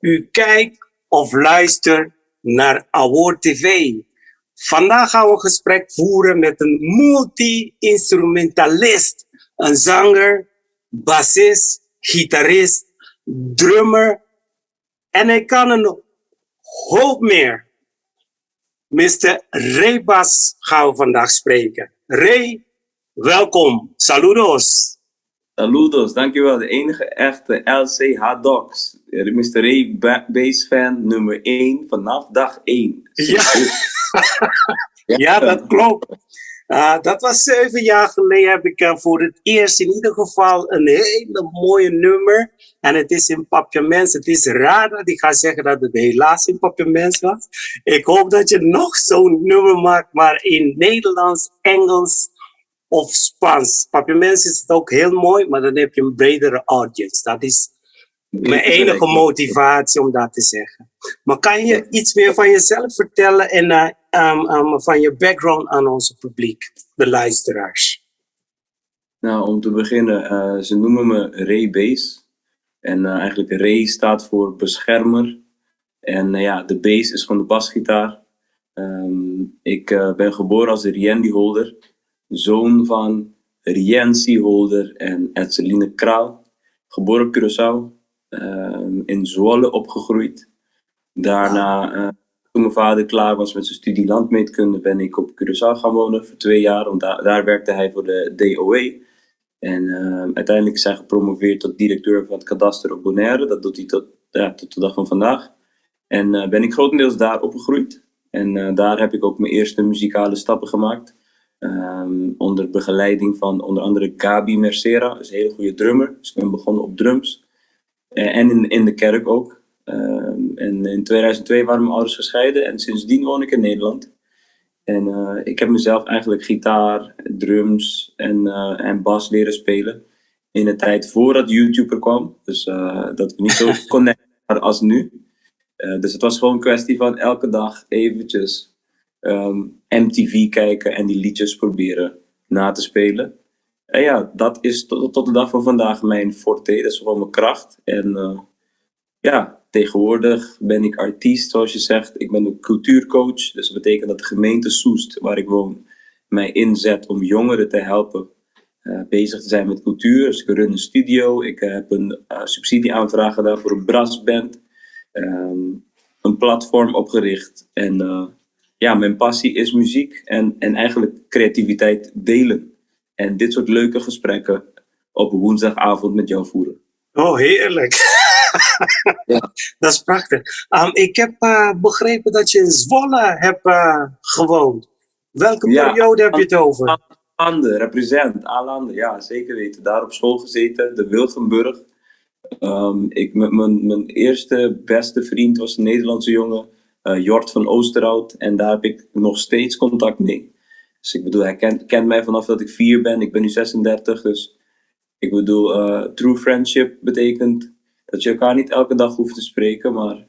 U kijkt of luistert naar Award TV. Vandaag gaan we een gesprek voeren met een multi-instrumentalist. Een zanger, bassist, gitarist, drummer. En hij kan een hoop meer. Mr. Ray Bas gaan we vandaag spreken. Ray, welkom. Saludos. Saludos, dankjewel. De enige echte LCH Docs. Mr. Ray Bass fan nummer 1 vanaf dag 1. Ja, ja dat klopt. Dat was 7 jaar geleden. Heb ik voor het eerst in ieder geval een hele mooie nummer. En het is in Papiaments. Het is raar dat ik ga zeggen dat het helaas in Papiaments was. Ik hoop dat je nog zo'n nummer maakt, maar in Nederlands, Engels of Spaans. Papiaments is het ook heel mooi, maar dan heb je een bredere audience. Dat is mijn enige motivatie om dat te zeggen. Maar kan je iets meer van jezelf vertellen en van je background aan onze publiek, de luisteraars? Nou, om te beginnen, ze noemen me Ray Bass. En eigenlijk Ray staat voor beschermer. En ja, de bass is gewoon de basgitaar. Ik ben geboren als Rien Holder, zoon van Rien Holder en Edseline Kraal. Geboren op Curaçao. In Zwolle opgegroeid. Daarna, toen mijn vader klaar was met zijn studie landmeetkunde, ben ik op Curaçao gaan wonen voor 2 jaar. Want daar werkte hij voor de DOE. En uiteindelijk is hij gepromoveerd tot directeur van het kadaster op Bonaire. Dat doet hij tot de dag van vandaag. En ben ik grotendeels daar opgegroeid. En daar heb ik ook mijn eerste muzikale stappen gemaakt. Onder begeleiding van onder andere Gabi Mercera. Dat is een hele goede drummer. Dus ik ben begonnen op drums. En in de kerk ook. En in 2002 waren mijn ouders gescheiden en sindsdien woon ik in Nederland. En ik heb mezelf eigenlijk gitaar, drums en bas leren spelen. In de tijd voordat YouTube er kwam. Dus dat we niet zo connected waren als nu. Dus het was gewoon een kwestie van elke dag eventjes MTV kijken en die liedjes proberen na te spelen. En ja, dat is tot de dag van vandaag mijn forte, dat is gewoon mijn kracht. En ja, tegenwoordig ben ik artiest, zoals je zegt. Ik ben een cultuurcoach, dus dat betekent dat de gemeente Soest, waar ik woon, mij inzet om jongeren te helpen bezig te zijn met cultuur. Dus ik run een studio, ik heb een subsidieaanvraag gedaan voor een brassband, een platform opgericht. En ja, mijn passie is muziek en eigenlijk creativiteit delen. En dit soort leuke gesprekken op woensdagavond met jou voeren. Oh, heerlijk. Ja. Dat is prachtig. Ik heb begrepen dat je in Zwolle hebt gewoond. Welke periode heb je het over? Alande, represent. Alande, ja, zeker weten. Daar op school gezeten, de Wilgenburg. Mijn eerste beste vriend was een Nederlandse jongen, Jort van Oosterhout. En daar heb ik nog steeds contact mee. Dus ik bedoel, hij kent mij vanaf dat ik 4 ben. Ik ben nu 36, dus ik bedoel, true friendship betekent dat je elkaar niet elke dag hoeft te spreken, maar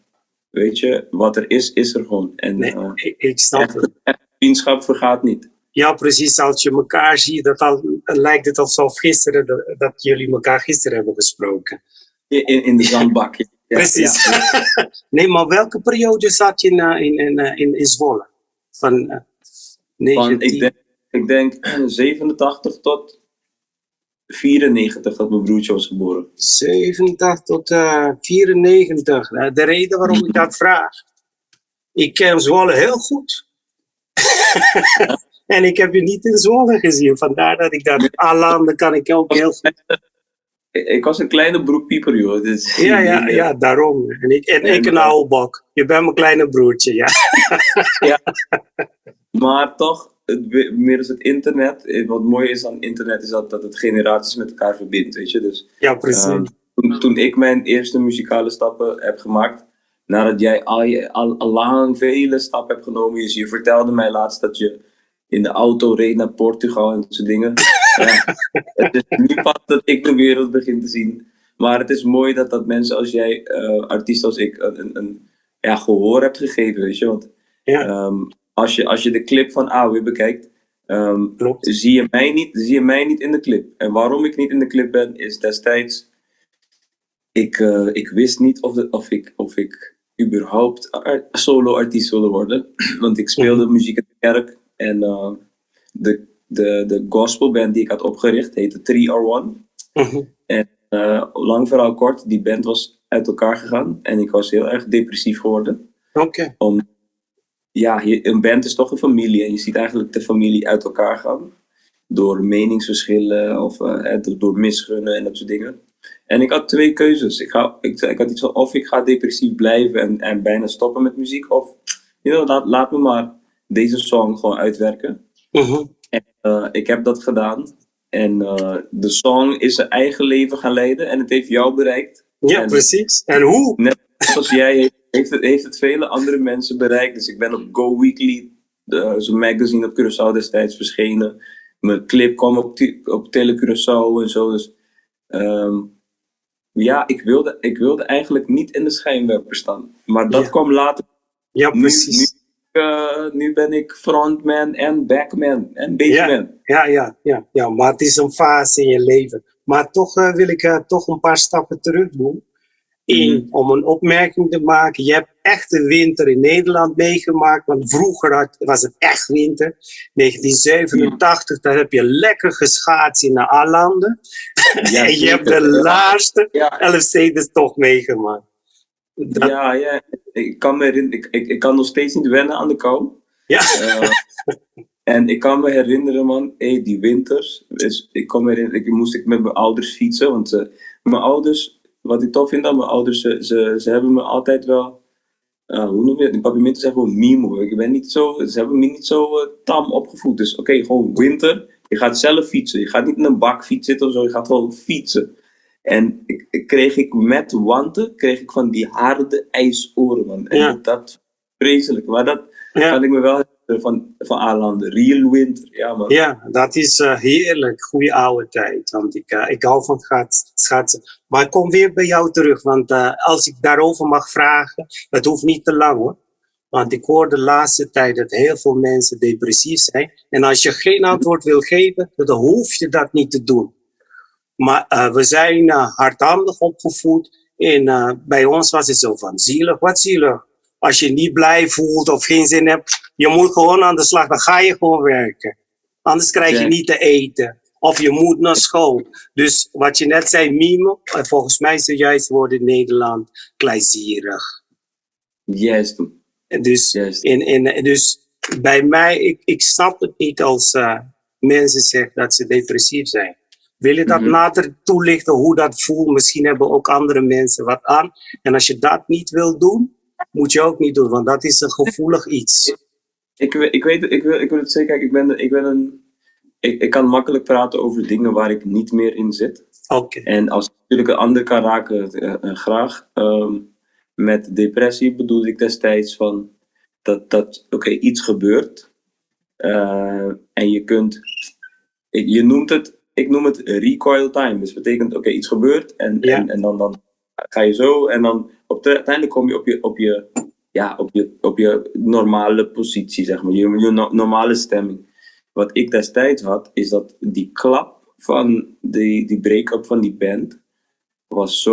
weet je, wat er is, is er gewoon. En nee, ik snap het. Vriendschap vergaat niet. Ja, precies. Als je elkaar ziet, lijkt het alsof dat jullie elkaar gisteren hebben gesproken. In de zandbak. Ja, precies. Ja. Nee, maar welke periode zat je in Zwolle? Ik denk 87 tot 94 dat mijn broertje was geboren. 87 tot 94. De reden waarom ik dat vraag. Ik ken Zwolle heel goed. En ik heb je niet in Zwolle gezien. Vandaar dat ik dat Alande kan ik ook heel goed. Ik was een kleine broekpieper, joh. Dus ja, daarom. En ik een oude bak. Je bent mijn kleine broertje, ja. Ja. Maar toch, middels het internet, wat mooi is aan internet, is dat het generaties met elkaar verbindt, weet je. Dus, ja, precies. Toen ik mijn eerste muzikale stappen heb gemaakt, nadat jij al lang vele stappen hebt genomen, je vertelde mij laatst dat je in de auto reed naar Portugal en dat soort dingen. Het is nu pas dat ik de wereld begin te zien. Maar het is mooi dat mensen als jij, artiesten als ik, een gehoor hebt gegeven, weet je. Want als je de clip van AW bekijkt, zie je mij niet in de clip. En waarom ik niet in de clip ben, is destijds Ik wist niet of ik überhaupt solo-artiest wilde worden. Want ik speelde muziek in de kerk. En de gospelband die ik had opgericht heette 3R1. En lang verhaal kort, die band was uit elkaar gegaan. En ik was heel erg depressief geworden. Oké. Ja, een band is toch een familie. En je ziet eigenlijk de familie uit elkaar gaan. Door meningsverschillen of door misgunnen en dat soort dingen. En ik had twee keuzes. Ik had iets van of ik ga depressief blijven en bijna stoppen met muziek. Of laat me maar deze song gewoon uitwerken. En ik heb dat gedaan. En de song is zijn eigen leven gaan leiden. En het heeft jou bereikt. Ja, en precies. En hoe? Net zoals jij heeft het vele andere mensen bereikt. Dus ik ben op Go Weekly, zo'n magazine op Curaçao destijds verschenen. Mijn clip kwam op Tele Curaçao en zo. Dus ja, ik wilde eigenlijk niet in de schijnwerper staan. Maar dat kwam later. Ja, precies. Nu ben ik frontman en backman en bassman. Ja, maar het is een fase in je leven. Maar toch wil ik toch een paar stappen terug doen. Om een opmerking te maken. Je hebt echt de winter in Nederland meegemaakt. Want vroeger was het echt winter. 1987, daar heb je lekker geschaatst in de A-landen. Ja, en je hebt de laatste Elfstedentocht meegemaakt. Ja, ik kan me herinneren. Ik kan nog steeds niet wennen aan de kou. Ja. En ik kan me herinneren, man, die winters. Dus ik moest met mijn ouders fietsen. Want mijn ouders, wat ik tof vind aan mijn ouders, ze hebben me altijd wel, hoe noem je het? In Papiamento zeggen we mimo. Ze hebben me niet zo tam opgevoed. Dus oké, gewoon winter. Je gaat zelf fietsen. Je gaat niet in een bakfiets zitten of zo. Je gaat gewoon fietsen. En kreeg ik met wanten, van die harde ijsoren, man. En dat vreselijk. Maar dat kan ik me wel herinneren van A-landen. Real winter, ja, man. Ja, dat is heerlijk. Goeie oude tijd. Want ik hou van schaatsen. Maar ik kom weer bij jou terug. Want als ik daarover mag vragen, het hoeft niet te lang hoor. Want ik hoor de laatste tijd dat heel veel mensen depressief zijn. En als je geen antwoord wil geven, dan hoef je dat niet te doen. Maar we zijn hardhandig opgevoed. En bij ons was het zo van zielig. Wat zielig? Als je niet blij voelt of geen zin hebt, je moet gewoon aan de slag. Dan ga je gewoon werken. Anders krijg je niet te eten. Of je moet naar school. Dus wat je net zei, mimo. Volgens mij is het juist woord in Nederland kleinzierig. Juist. Dus bij mij, ik snap het niet als mensen zeggen dat ze depressief zijn. Wil je dat nader toelichten hoe dat voelt? Misschien hebben ook andere mensen wat aan. En als je dat niet wil doen, moet je ook niet doen, want dat is een gevoelig iets. Ik wil het zeker. Kijk, ik kan makkelijk praten over dingen waar ik niet meer in zit. Okay. En als ik natuurlijk een ander kan raken, graag. Met depressie bedoelde ik destijds van dat iets gebeurt. En je kunt, ik noem het recoil time. Dus dat betekent, iets gebeurt en dan ga je zo en dan uiteindelijk kom je op je normale positie, zeg maar, je normale stemming. Wat ik destijds had, is dat die klap van die break-up van die band was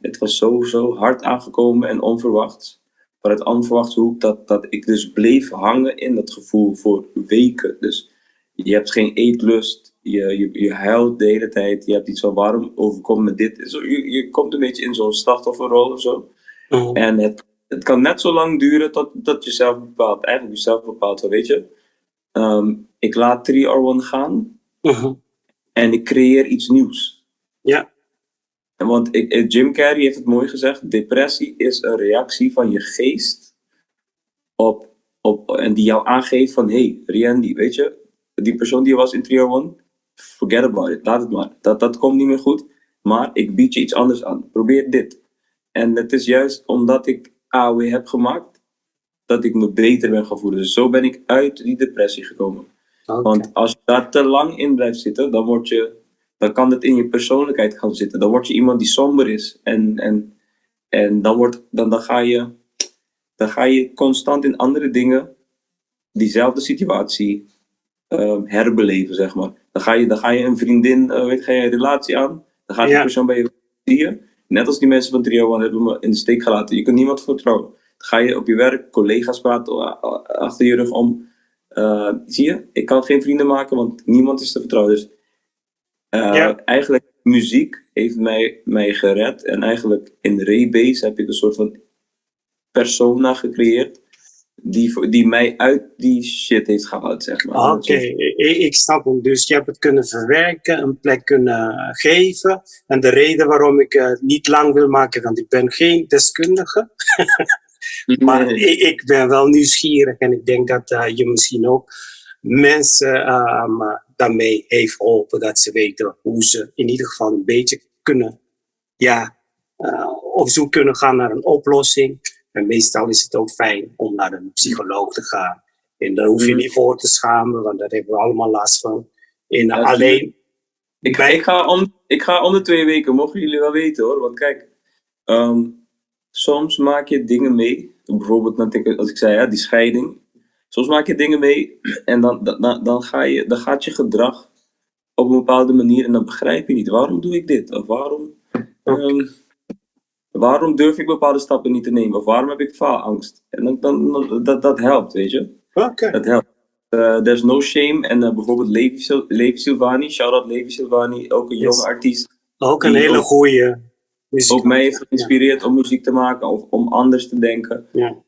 het was zo hard aangekomen en onverwachts. Vanuit onverwachts hoek dat ik dus bleef hangen in dat gevoel voor weken. Dus je hebt geen eetlust, je huilt de hele tijd, je hebt iets van waarom overkomt me dit. Je komt een beetje in zo'n slachtofferrol of zo. En het kan net zo lang duren tot je zelf bepaalt. Eigenlijk jezelf bepaalt, weet je. Ik laat 3R1 gaan en ik creëer iets nieuws. Ja. Want Jim Carrey heeft het mooi gezegd. Depressie is een reactie van je geest en die jou aangeeft van hey, Riandy, weet je, die persoon die je was in 301, forget about it, laat het maar. Dat komt niet meer goed, maar ik bied je iets anders aan. Probeer dit. En het is juist omdat ik AOW heb gemaakt, dat ik me beter ben gaan voelen. Dus zo ben ik uit die depressie gekomen. Okay. Want als je daar te lang in blijft zitten, dan kan het in je persoonlijkheid gaan zitten. Dan word je iemand die somber is. En dan ga je constant in andere dingen diezelfde situatie herbeleven, zeg maar. Dan ga je een vriendin, ga je een relatie aan. Dan gaat die Ja. persoon bij je, zie je, net als die mensen van 301 hebben me in de steek gelaten. Je kunt niemand vertrouwen. Dan ga je op je werk, collega's praten achter je rug om. Zie je, ik kan geen vrienden maken, want niemand is te vertrouwen. Dus Ja. eigenlijk, muziek heeft mij gered. En eigenlijk in Raybase heb ik een soort van persona gecreëerd. Die mij uit die shit heeft gehaald, zeg maar. Oké, ik snap hem. Dus je hebt het kunnen verwerken, een plek kunnen geven. En de reden waarom ik het niet lang wil maken, want ik ben geen deskundige. Maar ik ben wel nieuwsgierig en ik denk dat je misschien ook mensen daarmee heeft geholpen. Dat ze weten hoe ze in ieder geval een beetje kunnen, op zoek kunnen gaan naar een oplossing. En meestal is het ook fijn om naar een psycholoog te gaan. En daar hoef je niet voor te schamen, want daar hebben we allemaal last van. En alleen... Ik ga om de 2 weken, mogen jullie wel weten hoor. Want kijk, soms maak je dingen mee. Bijvoorbeeld, als ik zei, die scheiding. Soms maak je dingen mee en dan gaat je gedrag op een bepaalde manier en dan begrijp je niet. Waarom doe ik dit? Of waarom durf ik bepaalde stappen niet te nemen? Of waarom heb ik faalangst? En dat helpt, weet je. Okay. Dat helpt. There's no shame. En bijvoorbeeld Levi Silvani, shout-out Levi Silvani, ook een jonge artiest. Ook een hele goede muziek. Ook mij heeft geïnspireerd om muziek te maken of om anders te denken. Ja.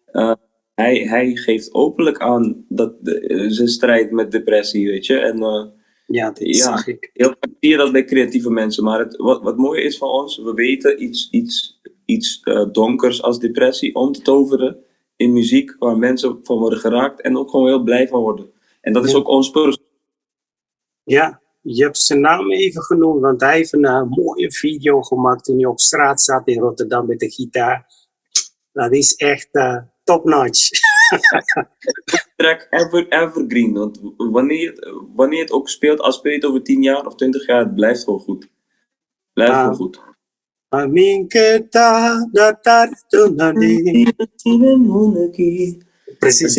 Hij geeft openlijk aan zijn strijd met depressie, weet je. En, dat zag ik. Heel vaak zie je dat bij creatieve mensen. Maar wat mooi is van ons, we weten iets donkers als depressie om te toveren in muziek waar mensen van worden geraakt en ook gewoon heel blij van worden. En dat is ook ons purpose. Ja, je hebt zijn naam even genoemd, want hij heeft een mooie video gemaakt toen hij op straat zat in Rotterdam met de gitaar. Dat is echt top-notch. Track evergreen, want wanneer het ook speelt, als speel je het over 10 jaar of 20 jaar, het blijft gewoon goed. Blijft gewoon goed. Precies.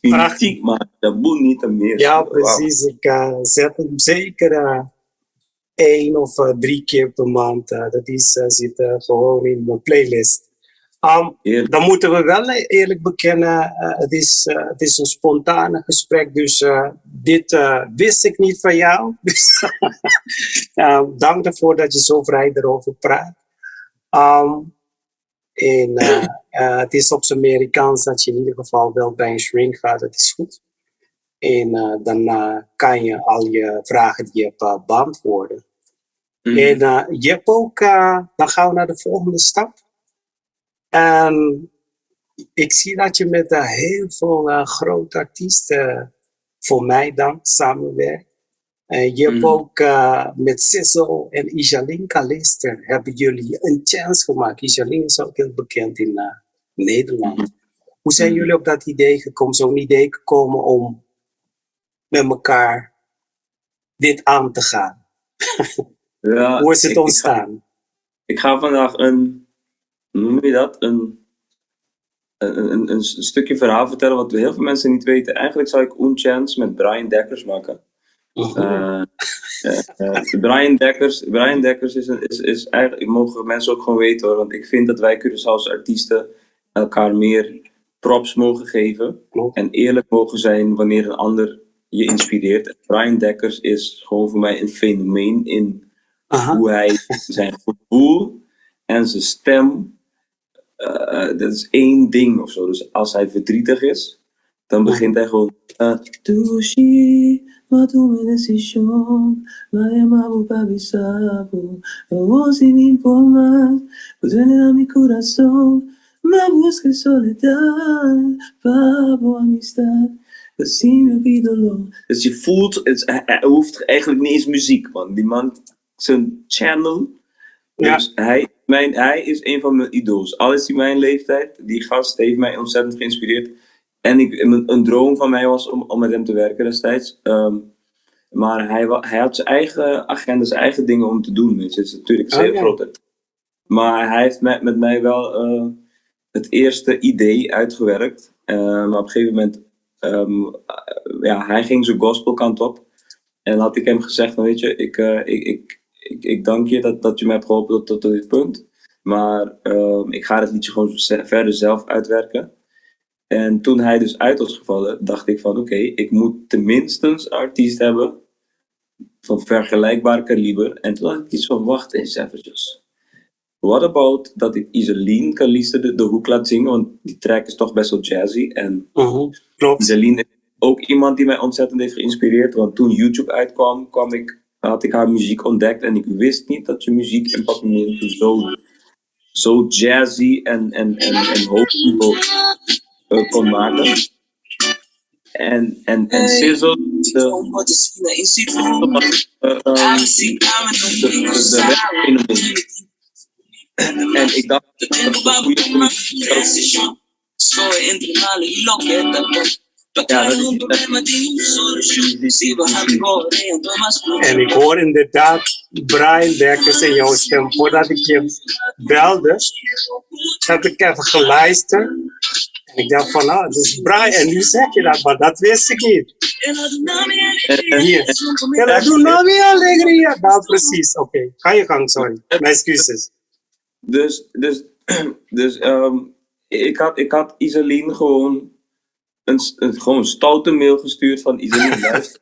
Prachtig, maar dat moet niet te meer. Ja, precies. Ik zet hem zeker 1 of 3 keer per maand. Dat zit gewoon in mijn playlist. Dan moeten we wel eerlijk bekennen, het is een spontane gesprek, dus dit wist ik niet van jou. Dus dank ervoor dat je zo vrij erover praat. Het is op zijn Amerikaans dat je in ieder geval wel bij een shrink gaat, dat is goed. En dan kan je al je vragen die je hebt beantwoorden. En je hebt ook, dan gaan we naar de volgende stap. Ik zie dat je met heel veel grote artiesten voor mij dan samenwerkt. Je hebt ook met Sissel en Isalinka Lister hebben jullie een chance gemaakt. Isalinka is ook heel bekend in Nederland. Hoe zijn jullie op dat idee gekomen, zo'n idee gekomen om met elkaar dit aan te gaan? Ja, hoe is het ontstaan? Ik ga vandaag hoe noem je dat? Een stukje verhaal vertellen wat heel veel mensen niet weten. Eigenlijk zou ik een chance met Brian Dekkers maken. Brian Dekkers is eigenlijk, mogen mensen ook gewoon weten hoor, want ik vind dat wij kunnen als artiesten elkaar meer props mogen geven en eerlijk mogen zijn wanneer een ander je inspireert. Brian Dekkers is gewoon voor mij een fenomeen in hoe hij zijn gevoel en zijn stem, dat is 1 ding of zo. Dus als hij verdrietig is, dan begint hij gewoon maar tu me decisión, Maria Mabu Pabisabu, vos y mi pomas, pues ven a mi corazón, me busca soledad, Pabo amistad, dus zie me bidolo. Dus je voelt, hij hoeft eigenlijk niet eens muziek, man. Die man, zijn channel, dus hij is een van mijn idols. Al is hij mijn leeftijd, die gast heeft mij ontzettend geïnspireerd. En een droom van mij was om met hem te werken destijds. Maar hij had zijn eigen agenda, zijn eigen dingen om te doen. Weet je. Het is natuurlijk zeer groot. Maar hij heeft met mij wel het eerste idee uitgewerkt. Maar op een gegeven moment, hij ging zijn gospelkant op. En dan had ik hem gezegd, weet je, ik dank je dat je me hebt geholpen tot dit punt. Maar ik ga het liedje gewoon verder zelf uitwerken. En toen hij dus uit was gevallen, dacht ik van oké, ik moet tenminste een artiest hebben van vergelijkbaar kaliber. En toen had ik iets van, wacht eens eventjes. What about dat ik Iselien Callister de hoek laat zingen, want die track is toch best wel jazzy. En Klopt. Iselien is ook iemand die mij ontzettend heeft geïnspireerd, want toen YouTube uitkwam, had ik haar muziek ontdekt en ik wist niet dat je muziek in Papiermint zo jazzy en hoog niveau kon maken. En Sizzle, de rap-fenomeen. En ik dacht dat het een goede En ik hoor inderdaad Brian Dekkers in jouw stem. Voordat ik je belde, heb ik even geluisterd. En ik dacht van, dus Brian, en nu zeg je dat, maar dat wist ik niet. Hier. La Tsunami Alegria. Nou, precies. Oké. Ga je gang, sorry. Mijn excuses. Dus ik had Iselien gewoon een stoute mail gestuurd van Iselien, luister.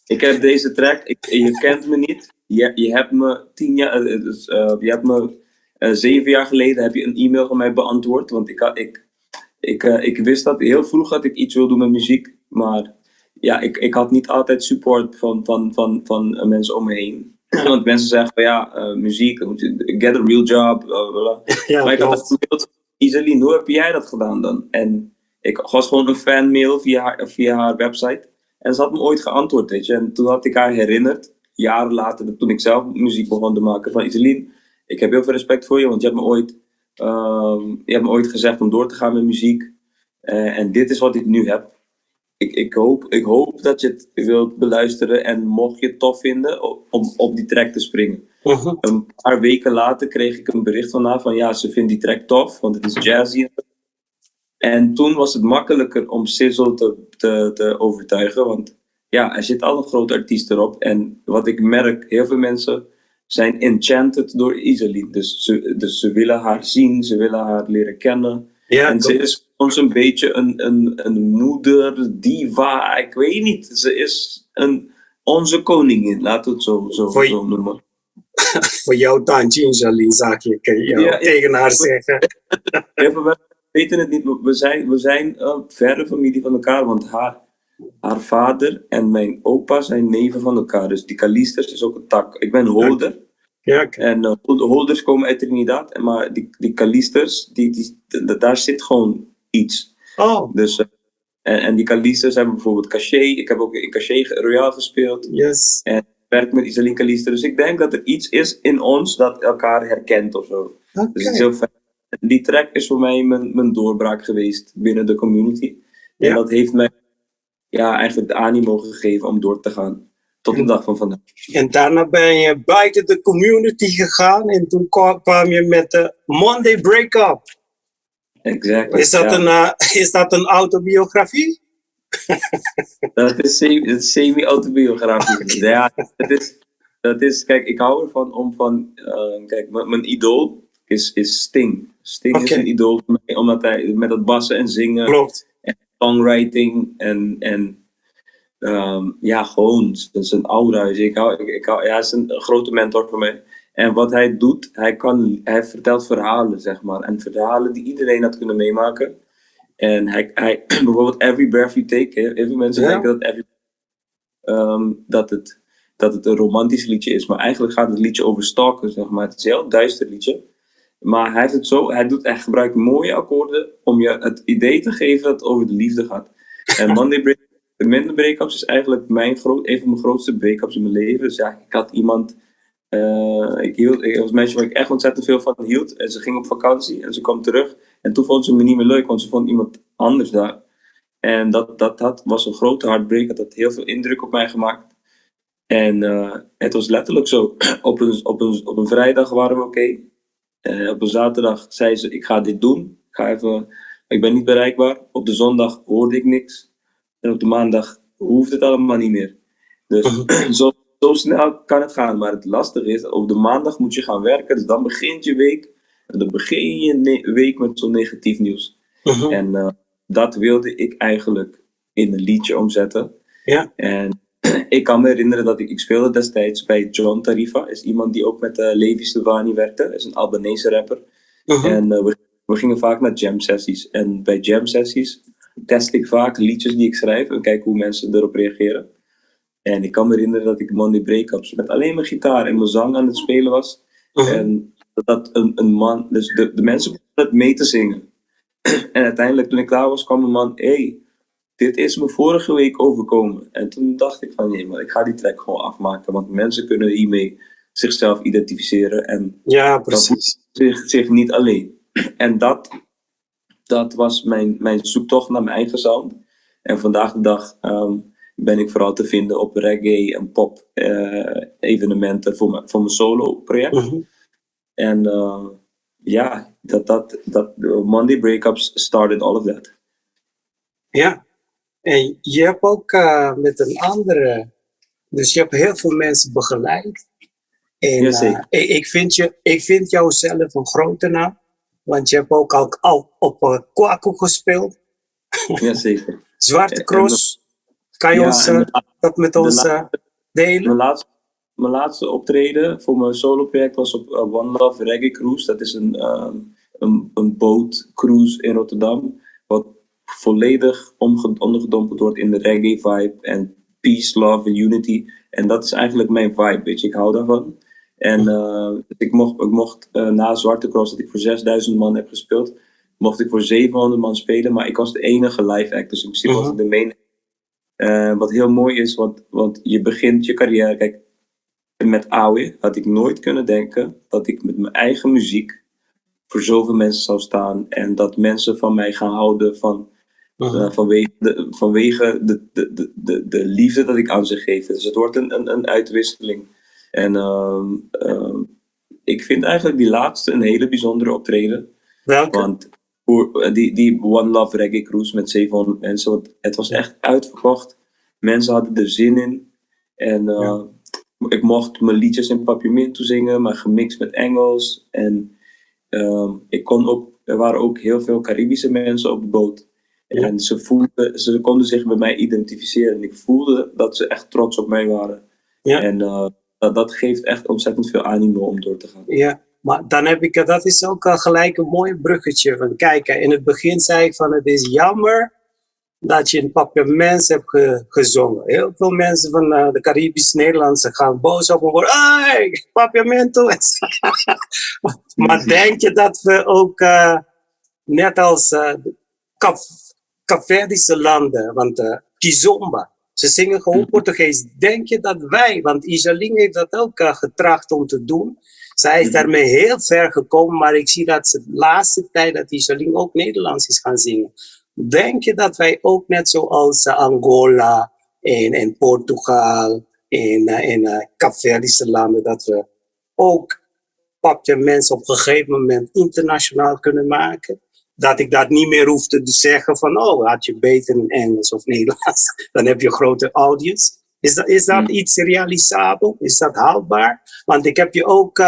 Ik heb deze track, je kent me niet. Je hebt me 10 jaar, je hebt me 7 jaar geleden heb je een e-mail van mij beantwoord. Want ik wist dat heel vroeg dat ik iets wil doen met muziek. Maar ja, ik had niet altijd support van mensen om me heen. Want mensen zeggen van muziek, get a real job, bla bla. Ja, maar ik had het gebeeld, Iselien, hoe heb jij dat gedaan dan? En ik was gewoon een fanmail via haar website. En ze had me ooit geantwoord, weet je. En toen had ik haar herinnerd, jaren later, toen ik zelf muziek begon te maken, van Iselien, ik heb heel veel respect voor je, want je hebt me ooit gezegd om door te gaan met muziek. En dit is wat ik nu heb. Ik hoop dat je het wilt beluisteren en mocht je het tof vinden om op die track te springen. Een paar weken later kreeg ik een bericht van haar van ze vindt die track tof, want het is jazzy. En toen was het makkelijker om Sizzle te overtuigen, want er zit al een groot artiest erop. En wat ik merk, heel veel mensen zijn enchanted door Iselien. Dus ze willen haar zien, ze willen haar leren kennen. Ja, en ze is ons een beetje een moeder, diva, ik weet niet. Ze is onze koningin, laten we het zo noemen. Voor jou tantje Iselien, zag je tegen haar zeggen. Heel veel mensen weten het niet, maar we zijn verre familie van elkaar, want haar vader en mijn opa zijn neven van elkaar. Dus die Calisters is ook een tak. Ik ben Holder. Ja. En Holders komen uit Trinidad, maar die Calisters, daar zit gewoon iets. Oh. Dus, en die Calisters hebben bijvoorbeeld Caché. Ik heb ook in Caché Royal gespeeld. Yes. En werk met Iselien Callister. Dus ik denk dat er iets is in ons dat elkaar herkent of zo. Okay. Dus het is heel fijn. Die track is voor mij mijn doorbraak geweest binnen de community. En dat heeft mij eigenlijk de animo gegeven om door te gaan. Tot de dag van vandaag. En daarna ben je buiten de community gegaan en toen kwam je met de Monday Breakup. Exactly. Is dat een autobiografie? Dat is semi-autobiografisch. Dat is, kijk, ik hou ervan kijk, mijn idool is Sting. Sting is een idool voor mij, omdat hij met dat bassen en zingen. Klopt. En songwriting en gewoon zijn aura. Dus hij is een grote mentor voor mij. En wat hij doet, hij vertelt verhalen, zeg maar. En verhalen die iedereen had kunnen meemaken. En hij bijvoorbeeld Every Breath You Take. Heel veel mensen denken dat het een romantisch liedje is. Maar eigenlijk gaat het liedje over stalken, zeg maar. Het is een heel duister liedje. Maar hij heeft het zo, hij gebruikt mooie akkoorden om je het idee te geven dat het over de liefde gaat. En Monday Breakups is eigenlijk een van mijn grootste breakups in mijn leven. Dus ik had iemand, ik was een meisje waar ik echt ontzettend veel van hield. En ze ging op vakantie en ze kwam terug. En toen vond ze me niet meer leuk, want ze vond iemand anders daar. En dat was een grote heartbreak, dat had heel veel indruk op mij gemaakt. En het was letterlijk zo, op een vrijdag waren we oké. Op een zaterdag zei ze, ik ga dit doen. Ik Ik ben niet bereikbaar. Op de zondag hoorde ik niks. En op de maandag hoeft het allemaal niet meer. Dus zo snel kan het gaan. Maar het lastige is, op de maandag moet je gaan werken. Dus dan begint je week. En dan begin je week met zo'n negatief nieuws. En dat wilde ik eigenlijk in een liedje omzetten. Ja. En ik kan me herinneren dat ik speelde destijds bij John Tarifa. Is iemand die ook met Levi Stefani werkte. Is een Albanese rapper. En we gingen vaak naar jam sessies. En bij jam sessies test ik vaak liedjes die ik schrijf. En kijk hoe mensen erop reageren. En ik kan me herinneren dat ik Monday Breakups met alleen mijn gitaar en mijn zang aan het spelen was. En dat een man, dus de mensen begonnen het mee te zingen. En uiteindelijk toen ik klaar was, kwam een man, hey, dit is me vorige week overkomen. En toen dacht ik van, nee, maar ik ga die track gewoon afmaken. Want mensen kunnen hiermee zichzelf identificeren. En ja, precies. zich niet alleen. En dat was mijn zoektocht naar mijn eigen sound. En vandaag de dag ben ik vooral te vinden op reggae en pop evenementen voor mijn solo project. En Monday Breakups started all of that. Ja, en je hebt ook met een andere, dus je hebt heel veel mensen begeleid. En ik vind jou zelf een grote naam, want je hebt ook al op Kwaku gespeeld. Jazeker. Zwarte Cross, kan je ons dat met ons delen? Mijn laatste optreden voor mijn solo-project was op One Love Reggae Cruise. Dat is een bootcruise in Rotterdam, wat volledig ondergedompeld wordt in de reggae vibe en peace, love en unity. En dat is eigenlijk mijn vibe, weet je. Ik hou daarvan. En ik mocht na Zwarte Cross, dat ik voor 6000 man heb gespeeld, mocht ik voor 700 man spelen, maar ik was de enige live act. Dus in principe was ik de main. Wat heel mooi is, want je begint je carrière. Kijk, met Awe had ik nooit kunnen denken dat ik met mijn eigen muziek voor zoveel mensen zou staan. En dat mensen van mij gaan houden vanwege de liefde dat ik aan ze geef. Dus het wordt een uitwisseling. En ik vind eigenlijk die laatste een hele bijzondere optreden. Welke? Want die One Love Reggae Cruise met 700 mensen, want het was echt uitverkocht. Mensen hadden er zin in. En ik mocht mijn liedjes in Papiamento zingen, maar gemixt met Engels. En er waren ook heel veel Caribische mensen op de boot. En ze konden zich bij mij identificeren. En ik voelde dat ze echt trots op mij waren. Ja. En dat geeft echt ontzettend veel animo om door te gaan. Ja, maar dan heb ik, dat is ook gelijk een mooi bruggetje. Van kijk, in het begin zei ik van het is jammer dat je in Papiamento hebt gezongen. Heel veel mensen van de Caribische Nederlandse gaan boos op me worden. Hey, Papiamento. Maar denk je dat we ook, net als Caverdische landen, want Kizomba, ze zingen gewoon Portugees. Denk je dat wij, want Isaling heeft dat ook getracht om te doen. Zij is daarmee heel ver gekomen, maar ik zie dat ze de laatste tijd dat Isaling ook Nederlands is gaan zingen. Denk je dat wij ook net zoals Angola en Portugal en Caverdische landen, dat we ook Papiamento op een gegeven moment internationaal kunnen maken? Dat ik dat niet meer hoef te zeggen van, oh, had je beter in Engels of Nederlands, dan heb je een grote audience. Is dat iets realisabel? Is dat haalbaar? Want ik heb je ook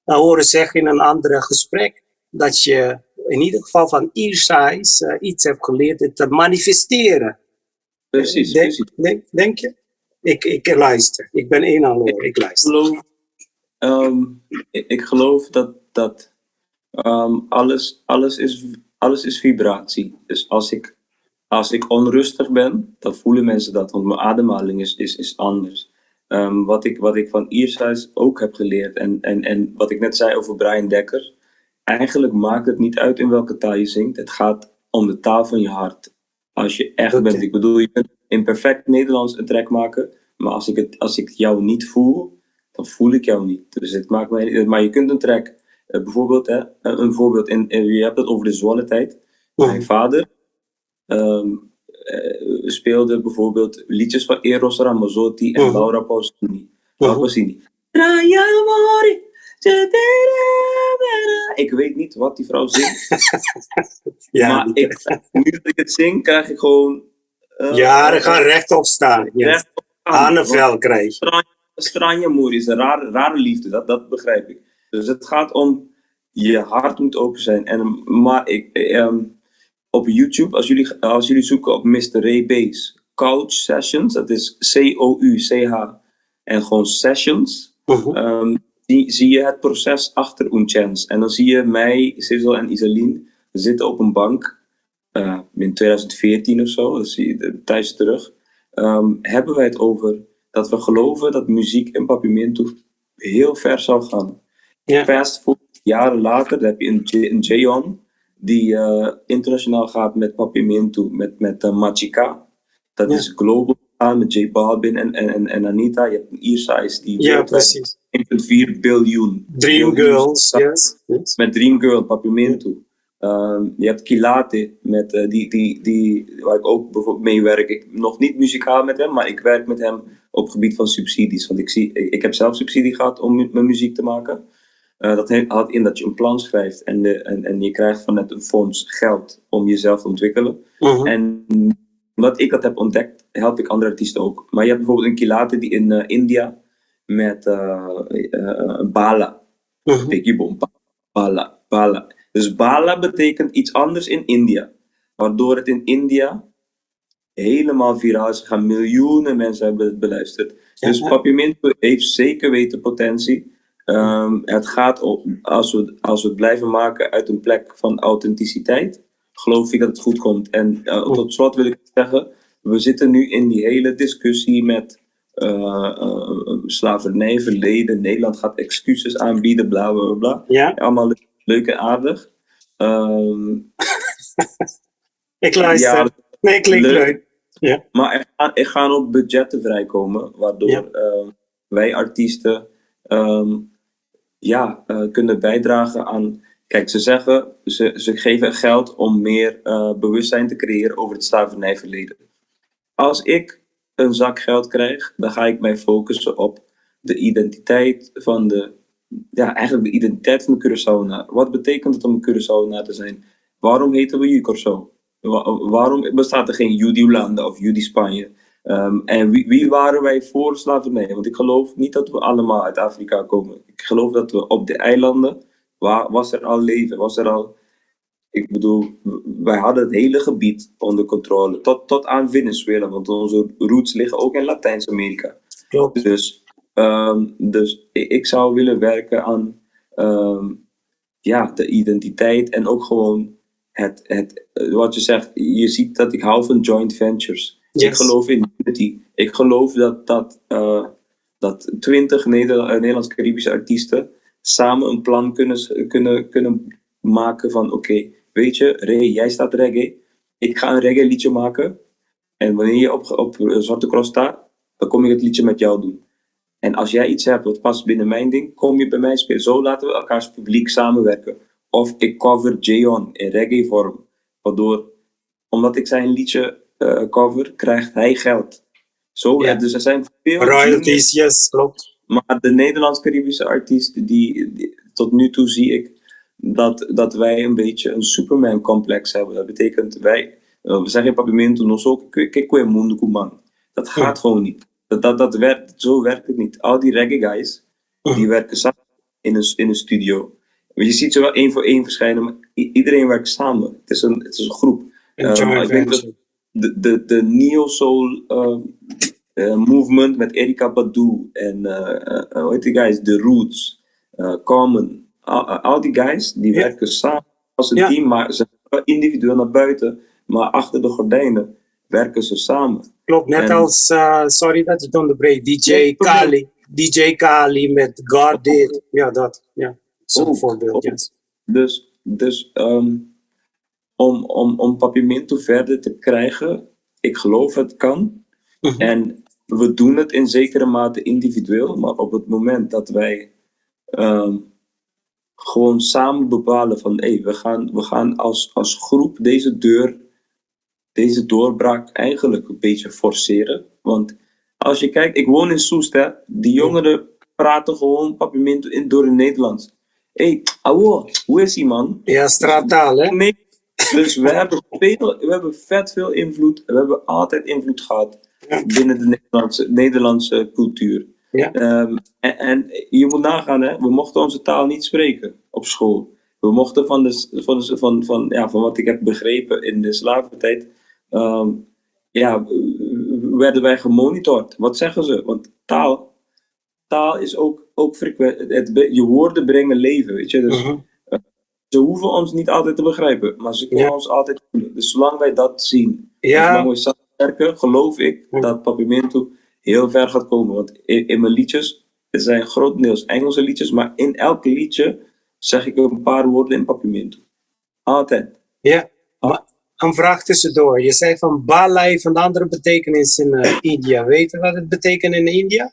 horen zeggen in een ander gesprek, dat je in ieder geval van Iersize iets hebt geleerd te manifesteren. Precies. Denk je? Ik luister. Ik ben één aan hoor. Ik luister. Ik geloof dat alles is vibratie. Dus als ik onrustig ben, dan voelen mensen dat, want mijn ademhaling is anders. Wat ik van Iersize ook heb geleerd en wat ik net zei over Brian Dekker, eigenlijk maakt het niet uit in welke taal je zingt. Het gaat om de taal van je hart. Als je echt bent, ik bedoel, je kunt in perfect Nederlands een track maken, maar als ik jou niet voel, dan voel ik jou niet. Dus het maakt mij, maar je kunt een track, bijvoorbeeld, een voorbeeld, je hebt het over de Zwolle-tijd. Mijn vader speelde bijvoorbeeld liedjes van Eros Ramazzotti en Laura Pausini. Ik weet niet wat die vrouw zingt. Ja, Maar nu dat ik het zing, krijg ik gewoon... jaren gaan rechtop staan. Yes. recht op Aannevel krijg je. Stranje moer is een rare liefde, dat begrijp ik. Dus het gaat om, je hart moet open zijn. Maar op YouTube, als jullie zoeken op Mr. Ray Bass Couch Sessions, dat is Couch en gewoon Sessions, zie je het proces achter Unchens. En dan zie je mij, Sizzle en Isaline zitten op een bank in 2014 of zo, dat zie je tijdens terug. Hebben wij het over dat we geloven dat muziek in Papiamento heel ver zal gaan. Ja. Fast forward, jaren later, dan heb je een J-On die internationaal gaat met Papiamento, met Machika. Dat is global gaan met J Balvin en Anita. Je hebt een Earsize die Ja, precies. 1,4 biljoen. Dream Girls, yes. Met Dream Girl, Papiamento. Je hebt Kilate, met, waar ik ook bijvoorbeeld mee werk. Ik, nog niet muzikaal met hem, maar ik werk met hem op het gebied van subsidies. Want ik heb zelf subsidie gehad om mijn muziek te maken. Dat houdt in dat je een plan schrijft en je krijgt vanuit een fonds geld om jezelf te ontwikkelen. En omdat ik dat heb ontdekt, help ik andere artiesten ook. Maar je hebt bijvoorbeeld een Kilate die in India met Bala. Bala. Dus Bala betekent iets anders in India. Waardoor het in India helemaal viraal is gegaan. Miljoenen mensen hebben het beluisterd. Dus Papiamento heeft zeker weten potentie. Het gaat om, als we het blijven maken uit een plek van authenticiteit, geloof ik dat het goed komt. En tot slot wil ik zeggen, we zitten nu in die hele discussie met slavernij, verleden. Nederland gaat excuses aanbieden, bla bla bla. Ja. Allemaal leuk en aardig. Ik luister. Ja, nee, klinkt leuk. Ja. Maar er gaan ook budgetten vrijkomen, waardoor wij artiesten kunnen bijdragen aan... Kijk, ze zeggen, ze geven geld om meer bewustzijn te creëren over het slavernijverleden. Als ik een zak geld krijg, dan ga ik mij focussen op de identiteit van eigenlijk de identiteit van de Curaçaoenaar. Wat betekent het om een Curaçaoenaar te zijn? Waarom heten we Jucorso? Waarom bestaat er geen Judi-Hollanda of Judi-Spanje? En wie waren wij voor slavernij? Want ik geloof niet dat we allemaal uit Afrika komen. Ik geloof dat we op de eilanden, was er al leven, ik bedoel, wij hadden het hele gebied onder controle, tot aan Venezuela, want onze roots liggen ook in Latijns-Amerika. Klopt. Dus ik zou willen werken aan de identiteit en ook gewoon wat je zegt, je ziet dat ik hou van joint ventures. Yes. Ik geloof in unity. Ik geloof dat 20 Nederlands-Caribische artiesten samen een plan kunnen maken van oké, weet je, Ray, jij staat reggae. Ik ga een reggae liedje maken. En wanneer je op Zwarte Cross staat, dan kom ik het liedje met jou doen. En als jij iets hebt wat past binnen mijn ding, kom je bij mij spelen. Zo laten we elkaars publiek samenwerken. Of ik cover J-On in reggae vorm. Omdat ik zijn liedje cover, krijgt hij geld. Dus er zijn veel royalties, yes, klopt. Maar de Nederlands-Caribische artiesten, die tot nu toe zie ik dat wij een beetje een Superman-complex hebben. Dat betekent, we zeggen in Papiamento nog zo, kijk hoe mundo man. Dat gaat gewoon niet. Zo werkt het niet. Al die reggae guys, die werken samen in een studio. Je ziet ze wel één voor één verschijnen, maar iedereen werkt samen. Het is een groep. Ik denk dat de neo-soul movement met Erykah Badu en hoe heet die guys? The Roots, Common. Al die guys die werken samen als een team, maar ze gaan individueel naar buiten. Maar achter de gordijnen werken ze samen. Klopt, net als, sorry dat ik onderbreek, DJ Kali met Guarded. Ja, dat. Ja, zo'n voorbeeld, yes. Dus om Papiamento verder te krijgen, ik geloof het kan. En we doen het in zekere mate individueel, maar op het moment dat wij gewoon samen bepalen van we gaan als groep deze doorbraak eigenlijk een beetje forceren. Want als je kijkt, ik woon in Soest, hè, die jongeren praten gewoon Papiamento door in Nederlands. Hé, ouwe, hoe is ie, man? Ja, straattaal, hè? Nee. Dus we hebben vet veel invloed. We hebben altijd invloed gehad binnen de Nederlandse cultuur. Ja. En je moet nagaan, hè, we mochten onze taal niet spreken op school. We mochten van wat ik heb begrepen in de slaventijd, werden wij gemonitord. Wat zeggen ze? Want taal is ook frequent. Je woorden brengen leven, weet je. Dus ze hoeven ons niet altijd te begrijpen, maar ze kunnen ons altijd voelen. Dus zolang wij dat zien, zolang wij samenwerken, geloof ik dat Papiamento heel ver gaat komen. Want in mijn liedjes, het zijn grotendeels Engelse liedjes, maar in elk liedje zeg ik een paar woorden in Papiamento. Altijd. Ja, maar een vraag tussendoor. Je zei van Bala heeft een andere betekenis in India. Weet je wat het betekent in India?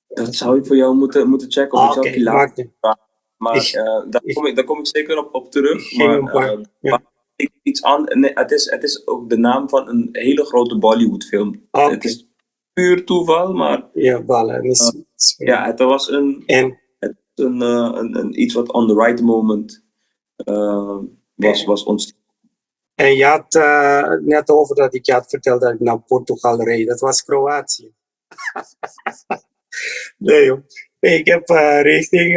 Dat zou ik voor jou moeten checken. Of Oké, maakt niet. Maar daar kom ik zeker op terug. Iets het is ook de naam van een hele grote Bollywood-film. Okay. Het is puur toeval, maar. Ja, Bala. Het was iets wat on the right moment was ontstaan. En je had net over dat ik je had verteld dat ik naar Portugal reed. Dat was Kroatië. Nee, joh. Ik heb richting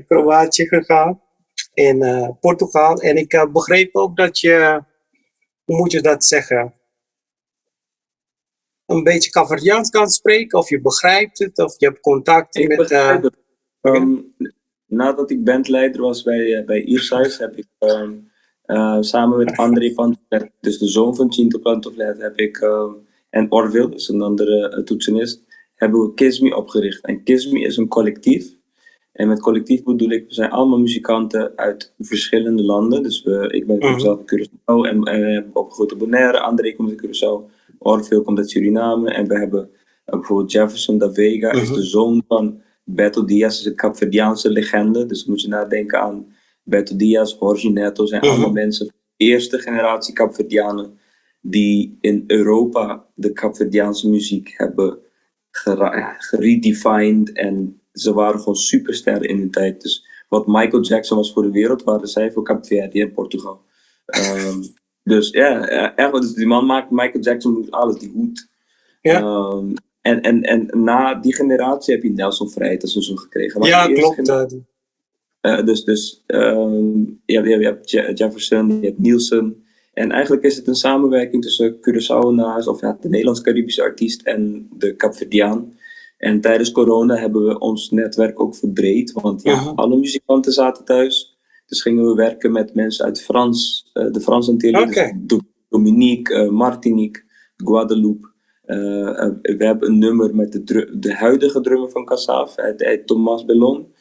Kroatië gegaan in Portugal. En ik begreep ook dat je, hoe moet je dat zeggen, een beetje Caverdiaans kan spreken. Of je begrijpt het, of je hebt contacten met... Nadat ik bandleider was bij Iershuis, heb ik samen met André Pantoflet, dus de zoon van Cinto Pantoflet, heb ik, en Orville, dus een andere toetsenist, hebben we Kiss Me opgericht. En Kiss Me is een collectief. En met collectief bedoel ik, we zijn allemaal muzikanten uit verschillende landen. Dus ik ben zelf uit Curaçao en heb opgegroeid op Bonaire. André komt uit Curaçao. Orville komt uit Suriname. En we hebben bijvoorbeeld Jefferson da Vega, is de zoon van Beto Diaz, is een Capverdiaanse legende. Dus moet je nadenken aan Beto Diaz, Jorge Neto, zijn allemaal mensen, eerste generatie Capverdianen, die in Europa de Capverdiaanse muziek hebben geredefined. En ze waren gewoon supersterren in hun tijd. Dus wat Michael Jackson was voor de wereld, waren zij voor Capverdië en Portugal. Dus dus die man maakt, Michael Jackson doet alles, die hoed. Ja. En na die generatie heb je Nelson Freitas en zo gekregen. Maar ja, klopt. Je hebt Jefferson, je hebt Nielsen. En eigenlijk is het een samenwerking tussen Curaçaoënaars, of de Nederlands-Caribische artiest en de Capverdiaan. En tijdens corona hebben we ons netwerk ook verbreed, want alle muzikanten zaten thuis. Dus gingen we werken met mensen uit de Franse Antillen, dus Dominique, Martinique, Guadeloupe. We hebben een nummer met de huidige drummer van Kassav, Thomas Bellon.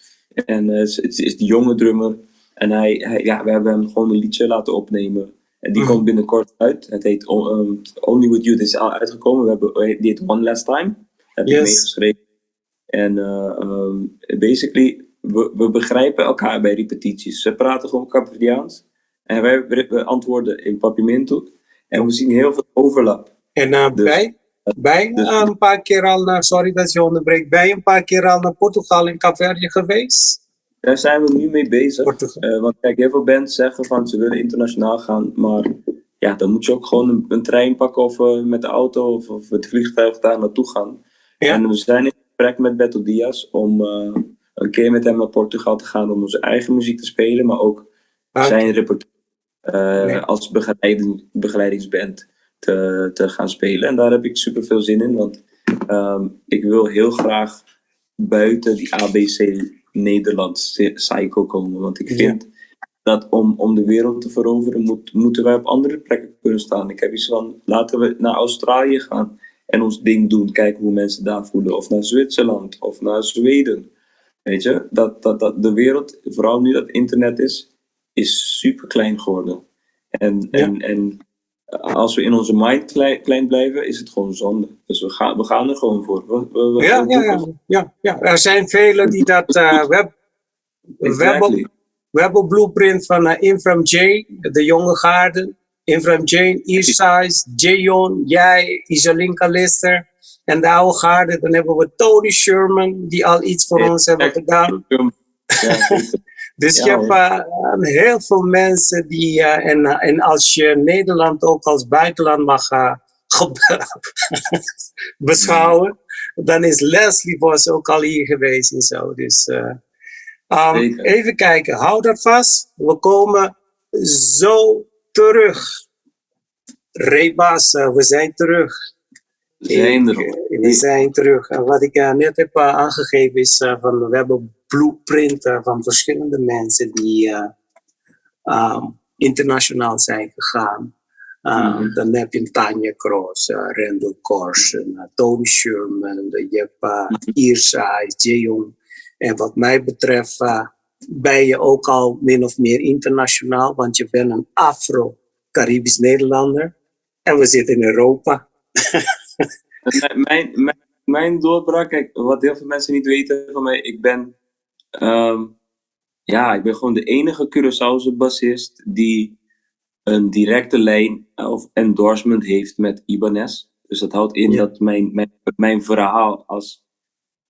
En het is de jonge drummer. En we hebben hem gewoon een liedje laten opnemen. En die komt binnenkort uit. Het heet Only With You. Het is al uitgekomen. Die heet One Last Time. Heb ik meegeschreven. En basically, we begrijpen elkaar bij repetities. Ze praten gewoon Capverdiaans. En wij antwoorden in Papiamento. En we zien heel veel overlap. En een paar keer al naar, sorry dat je onderbreekt, ben je een paar keer al naar Portugal en Kaapverdië geweest? Daar zijn we nu mee bezig. Want kijk, heel veel bands zeggen van ze willen internationaal gaan, maar ja, dan moet je ook gewoon een trein pakken of met de auto of het vliegtuig daar naartoe gaan. Ja. En we zijn in gesprek met Beto Diaz om een keer met hem naar Portugal te gaan om onze eigen muziek te spelen, maar ook zijn repertoire als begeleidingsband te gaan spelen. En daar heb ik super veel zin in, want ik wil heel graag buiten die ABC Nederlands cycle komen. Want ik vind dat om de wereld te veroveren, moeten wij op andere plekken kunnen staan. Ik heb iets van, laten we naar Australië gaan en ons ding doen. Kijken hoe mensen daar voelen. Of naar Zwitserland, of naar Zweden. Weet je, dat de wereld, vooral nu dat internet is super klein geworden. En als we in onze mind klein blijven, is het gewoon zonde. Dus we gaan er gewoon voor. Ja. Er zijn velen die dat... We hebben een blueprint van Infram J, de jonge garden. Infram J, Eastsize, Jayon, jij, Isalinka Lister. En de oude garde, dan hebben we Tony Sherman, die al iets voor ons hebben gedaan. Ja, zeker. Dus Ja, je hebt heel veel mensen die, en als je Nederland ook als buitenland mag beschouwen, dan is Leslie Bos ook al hier geweest en zo. Dus Zeker. even kijken, hou dat vast. We komen zo terug. Rebas, we zijn terug. We zijn terug. En wat ik net heb aangegeven is, we hebben blueprinten van verschillende mensen die internationaal zijn gegaan. Dan heb je Tanja Cross, Randall Corson, Tony Sherman, je hebt Irsa, Jeyong. En wat mij betreft ben je ook al min of meer internationaal, want je bent een Afro-Caribisch Nederlander. En we zitten in Europa. Mijn doorbraak, kijk, wat heel veel mensen niet weten van mij, ik ben gewoon de enige Curaçaose bassist die een directe lijn of endorsement heeft met Ibanez. Dus dat houdt in dat mijn verhaal als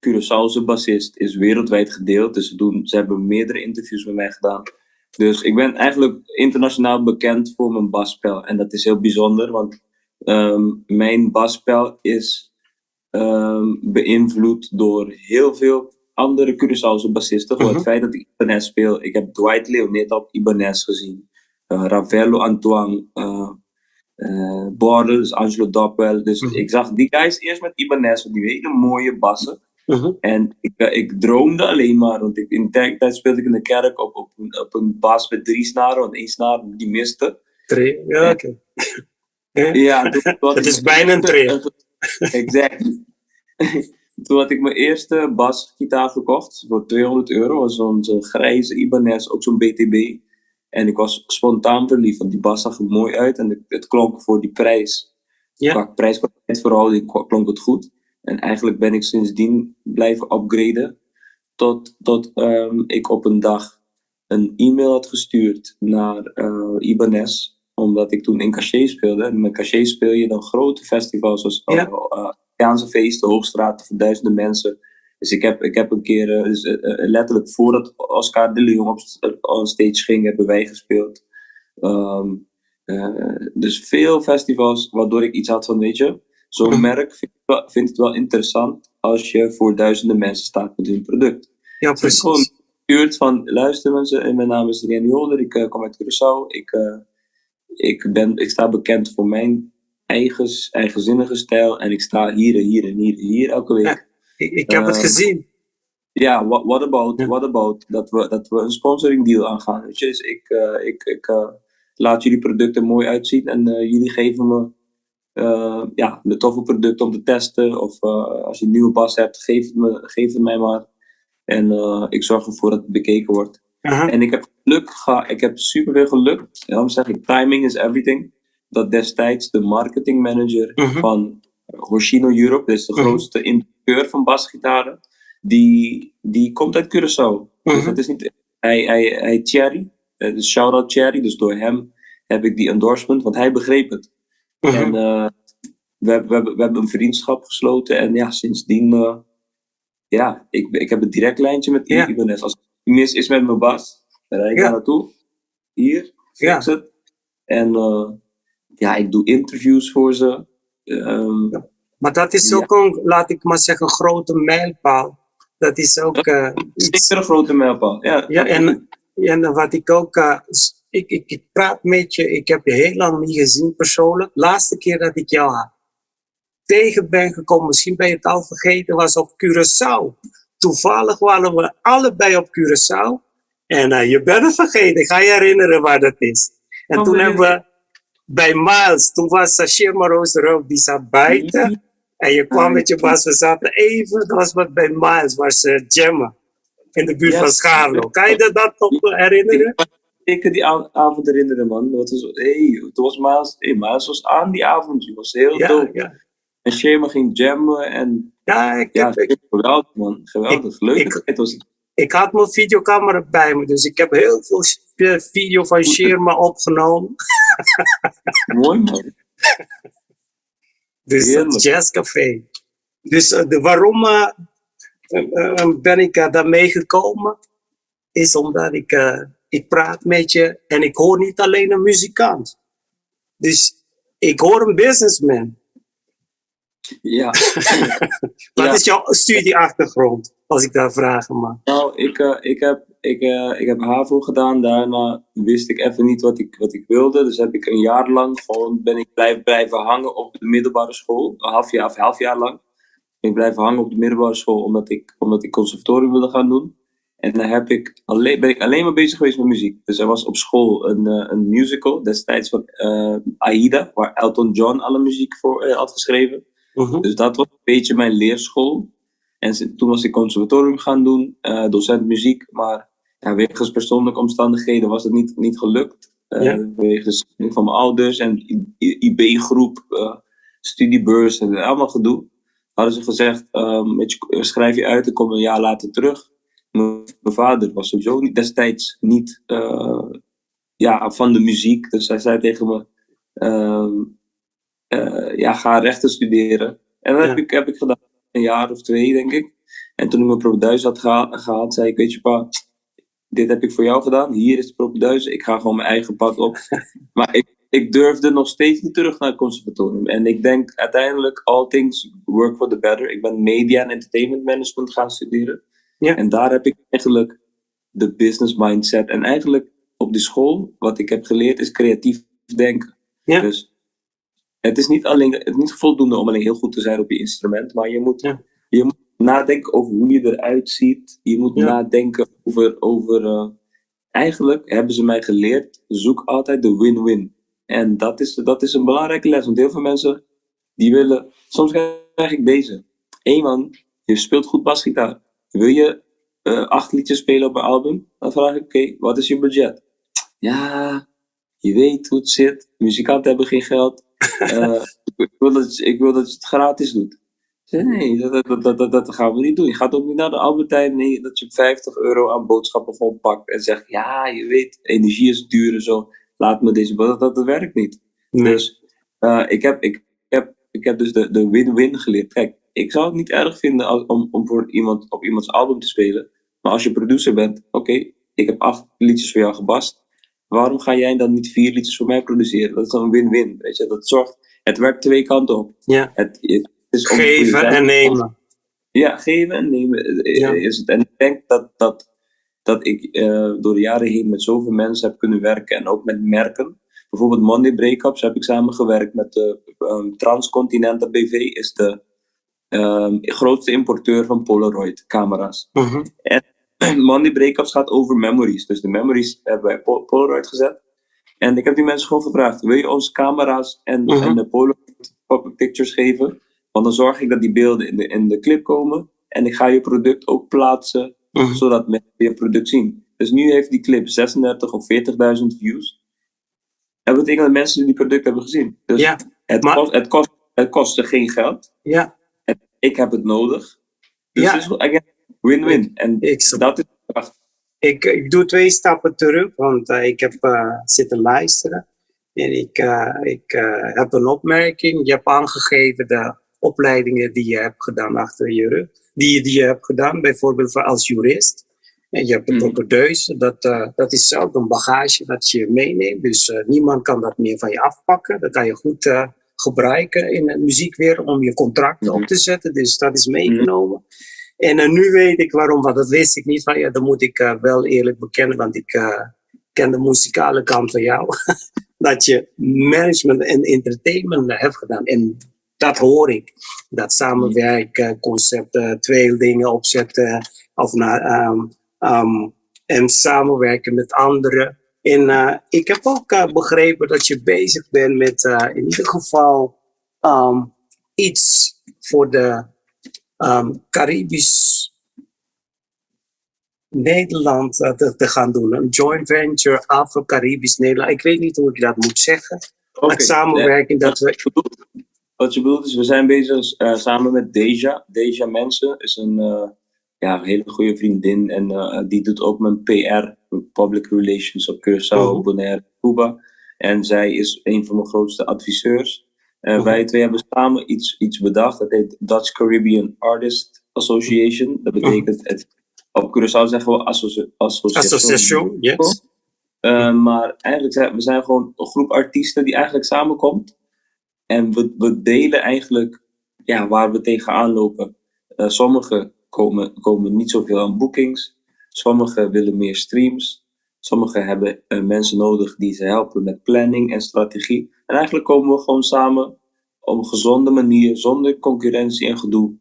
Curaçaose bassist is wereldwijd gedeeld. Dus ze hebben meerdere interviews met mij gedaan. Dus ik ben eigenlijk internationaal bekend voor mijn basspel. En dat is heel bijzonder, want mijn basspel is beïnvloed door heel veel andere Curaçaose bassisten. Gewoon het feit dat ik Ibanez speel. Ik heb Dwight Leonid op Ibanez gezien. Ravello Antoine. Border, dus Angelo Doppel. Dus ik zag die guys eerst met Ibanez, die hele mooie bassen. En ik droomde alleen maar, want in de tijd speelde ik in de kerk op een bas met 3 snaren, want 1 snaar die miste. 3, ja, oké. Ja, het is bijna een 3. Exact. Toen had ik mijn eerste basgitaar gekocht voor €200. Was zo'n grijze Ibanez, ook zo'n BTB. En ik was spontaan verliefd, want die bas zag er mooi uit en het klonk voor die prijs. Qua prijskwaliteit vooral, klonk het goed. En eigenlijk ben ik sindsdien blijven upgraden. Tot ik op een dag een e-mail had gestuurd naar Ibanez. Omdat ik toen in Caché speelde. En met Caché speel je dan grote festivals zoals Italiaanse feesten, Hoogstraat voor duizenden mensen. Dus ik heb een keer, letterlijk voordat Oscar de Leon on stage ging, hebben wij gespeeld. Dus veel festivals, waardoor ik iets had van, weet je, zo'n merk vindt het wel interessant als je voor duizenden mensen staat met hun product. Ja, precies. Dus gewoon gestuurd van, luister mensen, mijn naam is Rianne Holder, ik kom uit Curaçao. Ik sta bekend voor mijn eigenzinnige stijl en ik sta hier elke week. Ja, ik heb het gezien. Ja, what about dat we een sponsoring deal aangaan. Weet je? Dus ik laat jullie producten mooi uitzien en jullie geven me de toffe producten om te testen. Of als je een nieuwe bas hebt, geef het mij maar. En ik zorg ervoor dat het bekeken wordt. En ik heb superveel geluk. Daarom zeg ik, timing is everything. Dat destijds de marketing manager van Hoshino Europe, dus de grootste importeur van basgitaren, die komt uit Curaçao. Dus dat is niet... Hij Thierry, dus shout-out Thierry, dus door hem heb ik die endorsement, want hij begreep het. En we hebben een vriendschap gesloten en ja, sindsdien... ik heb een direct lijntje met Ibanez. Als het mis is met mijn bas, dan rijd ik daar naartoe. Hier, fix het. En ik doe interviews voor ze. Maar dat is ook een, laat ik maar zeggen, een grote mijlpaal. Dat is ook iets... Zeker een grote mijlpaal, en wat ik ook... Ik praat met je, ik heb je heel lang niet gezien persoonlijk. Laatste keer dat ik jou tegen ben gekomen, misschien ben je het al vergeten, was op Curaçao. Toevallig waren we allebei op Curaçao. En je bent het vergeten, ik ga je herinneren waar dat is. En toen hebben we bij Miles, toen was Shirma Roos die zat buiten. En je kwam met je bas, we zaten even, dat was wat bij Miles, waar ze jammen. In de buurt van Schaarlo. Kan je dat nog herinneren? Ik kan die avond herinneren, man. Het was Miles was aan die avond. Het was heel dope. Ja. En Shema ging jammen en... geweldig, man. Geweldig. Leuke tijd was het. Ik had mijn videocamera bij me, dus ik heb heel veel video van Shema opgenomen. Mooi, man. Dus dat jazzcafé. Dus waarom ben ik daar meegekomen? Is omdat ik praat met je en ik hoor niet alleen een muzikant. Dus ik hoor een businessman. Ja. Wat Ja. is jouw studieachtergrond, als ik daar vragen mag? Nou, ik heb HAVO gedaan. Daarna wist ik even niet wat ik wilde. Dus heb ik een jaar lang gewoon ben ik blijven hangen op de middelbare school. Een half jaar lang. Ik blijf hangen op de middelbare school omdat ik conservatorium wilde gaan doen. En dan ben ik alleen maar bezig geweest met muziek. Dus er was op school een musical destijds van Aida, waar Elton John alle muziek voor had geschreven. Dus dat was een beetje mijn leerschool. En toen was ik conservatorium gaan doen, docent muziek. Maar ja, wegens persoonlijke omstandigheden was het niet gelukt. Wegens van mijn ouders en IB-groep, studiebeurs en allemaal gedoe. Hadden ze gezegd, schrijf je uit en kom een jaar later terug. Mijn vader was sowieso destijds niet van de muziek. Dus hij zei tegen me, ga rechten studeren. En dat heb ik gedaan, een jaar of 2 denk ik. En toen ik mijn propeduizen had gehaald, zei ik, weet je pa, dit heb ik voor jou gedaan. Hier is de propeduizen, ik ga gewoon mijn eigen pad op. Maar ik durfde nog steeds niet terug naar het conservatorium. En ik denk uiteindelijk, all things work for the better. Ik ben media en entertainment management gaan studeren. Ja. En daar heb ik eigenlijk de business mindset. En eigenlijk op de school, wat ik heb geleerd, is creatief denken. Ja. Dus het is niet voldoende om alleen heel goed te zijn op je instrument. Maar je moet nadenken over hoe je eruit ziet. Je moet nadenken over eigenlijk hebben ze mij geleerd, zoek altijd de win-win. En dat is een belangrijke les. Want heel veel mensen, die willen... Soms krijg ik deze. Hé man, je speelt goed basgitaar. Wil je 8 liedjes spelen op een album? Dan vraag ik, oké, wat is je budget? Ja, je weet hoe het zit. Muzikanten hebben geen geld. Ik wil dat je het gratis doet. Nee, dat gaan we niet doen. Je gaat ook niet naar de Albertijn. Nee, dat je €50 aan boodschappen gewoon pakt. En zegt, ja, je weet, energie is duur en zo. Laat me deze... Dat werkt niet. Nee. Dus ik heb dus de win-win geleerd. Kijk, ik zou het niet erg vinden om voor iemand op iemands album te spelen. Maar als je producer bent, oké, ik heb 8 liedjes voor jou gebast. Waarom ga jij dan niet 4 liedjes voor mij produceren? Dat is dan een win-win. Weet je? Het werkt 2 kanten op. Ja. Het is geven en nemen. Ja, geven en nemen is het. En ik denk dat ik door de jaren heen met zoveel mensen heb kunnen werken. En ook met merken. Bijvoorbeeld Monday Breakups heb ik samengewerkt met de Transcontinental BV. Is de grootste importeur van Polaroid camera's. En Monday Breakups gaat over memories. Dus de memories hebben wij Polaroid gezet. En ik heb die mensen gewoon gevraagd, wil je ons camera's en de Polaroid pictures geven? Want dan zorg ik dat die beelden in de clip komen. En ik ga je product ook plaatsen, zodat mensen je product zien. Dus nu heeft die clip 36 of 40.000 views. En dat betekent dat mensen die product hebben gezien. Dus het kost ze geen geld. Ja. En ik heb het nodig. Dus het is again, win-win. En dat is prachtig. Ik doe 2 stappen terug, want ik heb zitten luisteren. En ik heb een opmerking. Je hebt aangegeven de opleidingen die je hebt gedaan achter je rug. Die je hebt gedaan, bijvoorbeeld als jurist. En je hebt een propedeuse. Dat is zelf een bagage dat je meeneemt. Dus niemand kan dat meer van je afpakken. Dat kan je goed gebruiken in de muziekwereld om je contracten op te zetten. Dus dat is meegenomen. En nu weet ik waarom, want dat wist ik niet van ja, dat moet ik wel eerlijk bekennen, want ik ken de muzikale kant van jou. Dat je management en entertainment hebt gedaan. En dat hoor ik. Dat samenwerkconcept, 2 dingen opzetten en samenwerken met anderen. En ik heb ook begrepen dat je bezig bent met in ieder geval iets voor de Caribisch Nederland te gaan doen. Een joint venture Afro-Caribisch Nederland. Ik weet niet hoe ik dat moet zeggen. Het samenwerking dat we... Wat je bedoelt is, we zijn bezig samen met Deja. Deja Mensen is een hele goede vriendin. En die doet ook mijn PR, public relations op Curaçao, Bonaire, Cuba. En zij is een van mijn grootste adviseurs. Wij twee hebben samen iets bedacht. Dat heet Dutch Caribbean Artist Association. Dat betekent, op Curaçao zeggen we Association, yes. Maar eigenlijk we zijn gewoon een groep artiesten die eigenlijk samenkomt. En we delen eigenlijk waar we tegenaan lopen. Sommigen komen niet zoveel aan bookings. Sommigen willen meer streams. Sommigen hebben mensen nodig die ze helpen met planning en strategie. En eigenlijk komen we gewoon samen op een gezonde manier, zonder concurrentie en gedoe.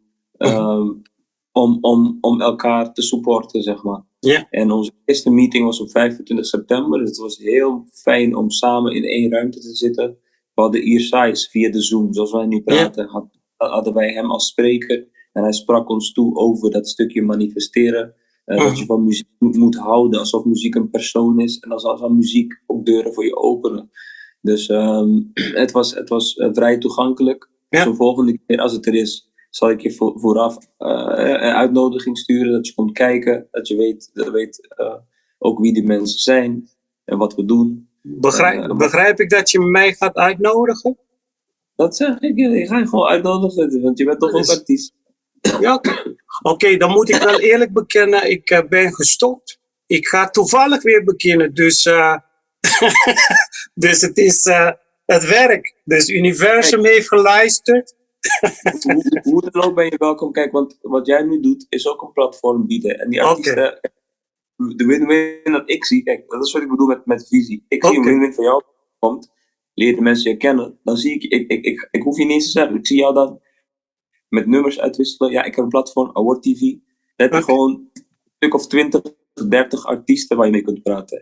Om elkaar te supporten, zeg maar. Yeah. En onze eerste meeting was op 25 september. Dus het was heel fijn om samen in één ruimte te zitten. We hadden Irsais via de Zoom, zoals wij nu praten, hadden wij hem als spreker. En hij sprak ons toe over dat stukje manifesteren. Dat je van muziek moet houden, alsof muziek een persoon is. En alsof muziek ook deuren voor je openen. Dus het was vrij toegankelijk. Ja. Dus de volgende keer als het er is, zal ik je vooraf een uitnodiging sturen. Dat je komt kijken, dat je weet ook wie die mensen zijn en wat we doen. Begrijp ik dat je mij gaat uitnodigen? Dat zeg ik, ik ga je gewoon uitnodigen, want je bent toch ook artiest. Ja, oké, dan moet ik wel eerlijk bekennen, ik ben gestopt. Ik ga toevallig weer beginnen, dus, dus het is het werk. Dus het universum heeft geluisterd. Hoe dan ook ben je welkom. Kijk, want wat jij nu doet, is ook een platform bieden. En die artiesten, de win-win dat ik zie, kijk, dat is wat ik bedoel met visie. Ik zie een win-win van jou komt, leer de mensen je kennen, dan zie ik hoef je niet eens te zeggen, ik zie jou dan met nummers uitwisselen. Ja, ik heb een platform, Award TV. Dan heb je gewoon een stuk of 20, 30 artiesten waar je mee kunt praten.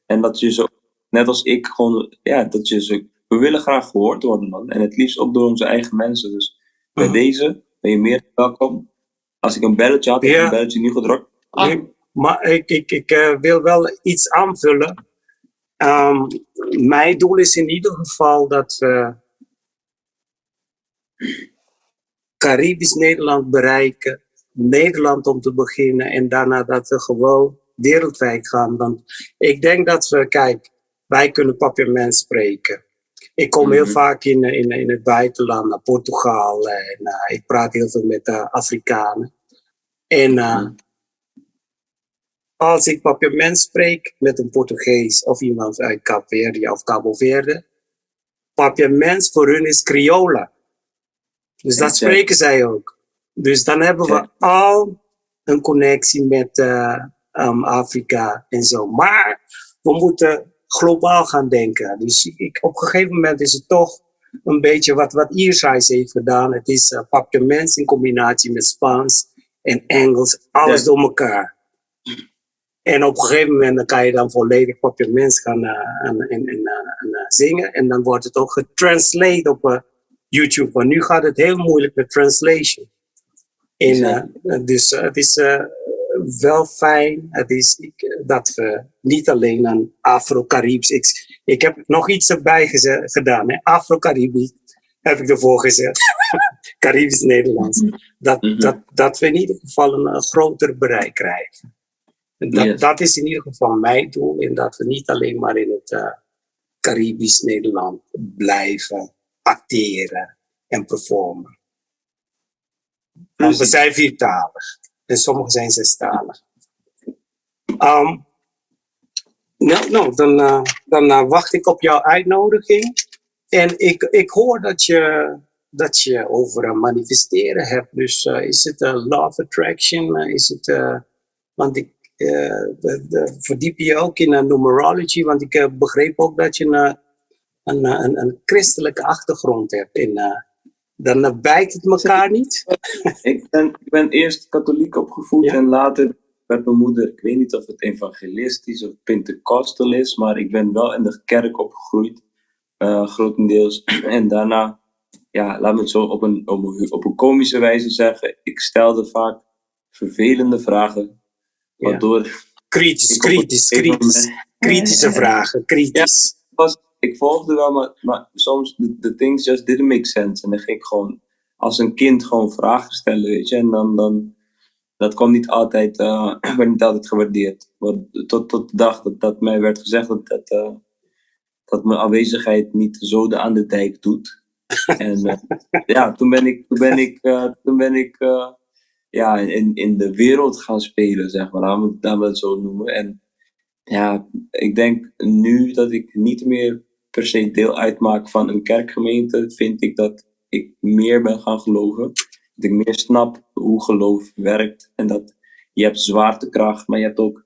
En dat je zo, net als ik, gewoon, dat je zo, we willen graag gehoord worden, man. En het liefst ook door onze eigen mensen. Dus bij deze ben je meer welkom. Als ik een belletje had, heb ik een belletje nu gedrukt. Maar ik wil wel iets aanvullen. Mijn doel is in ieder geval dat we Caribisch Nederland bereiken. Nederland om te beginnen. En daarna dat we gewoon wereldwijd gaan. Want ik denk dat we, kijk, wij kunnen Papiaments spreken. Ik kom heel vaak in het buitenland, naar Portugal. En ik praat heel veel met Afrikanen. En als ik Papiaments spreek met een Portugees of iemand uit Kaapverdi of Cabo Verde, Papiaments voor hun is Criolla. Dus dat spreken zij ook. Dus dan hebben we al een connectie met Afrika en zo. Maar we moeten globaal gaan denken. Dus op een gegeven moment is het toch een beetje wat Irsais heeft gedaan. Het is Papiaments in combinatie met Spaans en Engels. Alles door elkaar. En op een gegeven moment dan kan je dan volledig Papiaments gaan zingen. En dan wordt het ook getranslate op YouTube. Want nu gaat het heel moeilijk met translation. Dus het is wel fijn dat we niet alleen aan Afro-Caribisch... Ik heb nog iets erbij gedaan. Afro-Caribisch heb ik ervoor gezet. Caribisch-Nederlands. Dat we in ieder geval een groter bereik krijgen. Dat is in ieder geval mijn doel. En dat we niet alleen maar in het Caribisch Nederland blijven acteren en performen. Want we zijn viertalig. En sommigen zijn zestalig. Dan wacht ik op jouw uitnodiging. En ik hoor dat je over manifesteren hebt. Dus is het law of attraction? Want ik verdiep je ook in numerology. Want ik begreep ook dat je een christelijke achtergrond hebt. Dan bijt het elkaar niet. Ik ben eerst katholiek opgevoed en later werd mijn moeder, ik weet niet of het evangelistisch of pentecostal is, maar ik ben wel in de kerk opgegroeid, grotendeels. En daarna, laat me het zo op een komische wijze zeggen, ik stelde vaak vervelende vragen, waardoor... Kritische vragen, kritisch. Ik volgde wel, maar soms the things just didn't make sense. En dan ging ik gewoon als een kind gewoon vragen stellen, weet je. En dan dat kwam niet altijd, werd niet altijd gewaardeerd. Tot de dag dat mij werd gezegd dat mijn aanwezigheid niet zoden aan de dijk doet. En ja, toen ben ik ja, in de wereld gaan spelen, zeg maar, laten we het zo noemen. En ja, ik denk nu dat ik niet meer per se deel uitmaak van een kerkgemeente, vind ik dat ik meer ben gaan geloven. Dat ik meer snap hoe geloof werkt. En dat je hebt zwaartekracht, maar je hebt ook...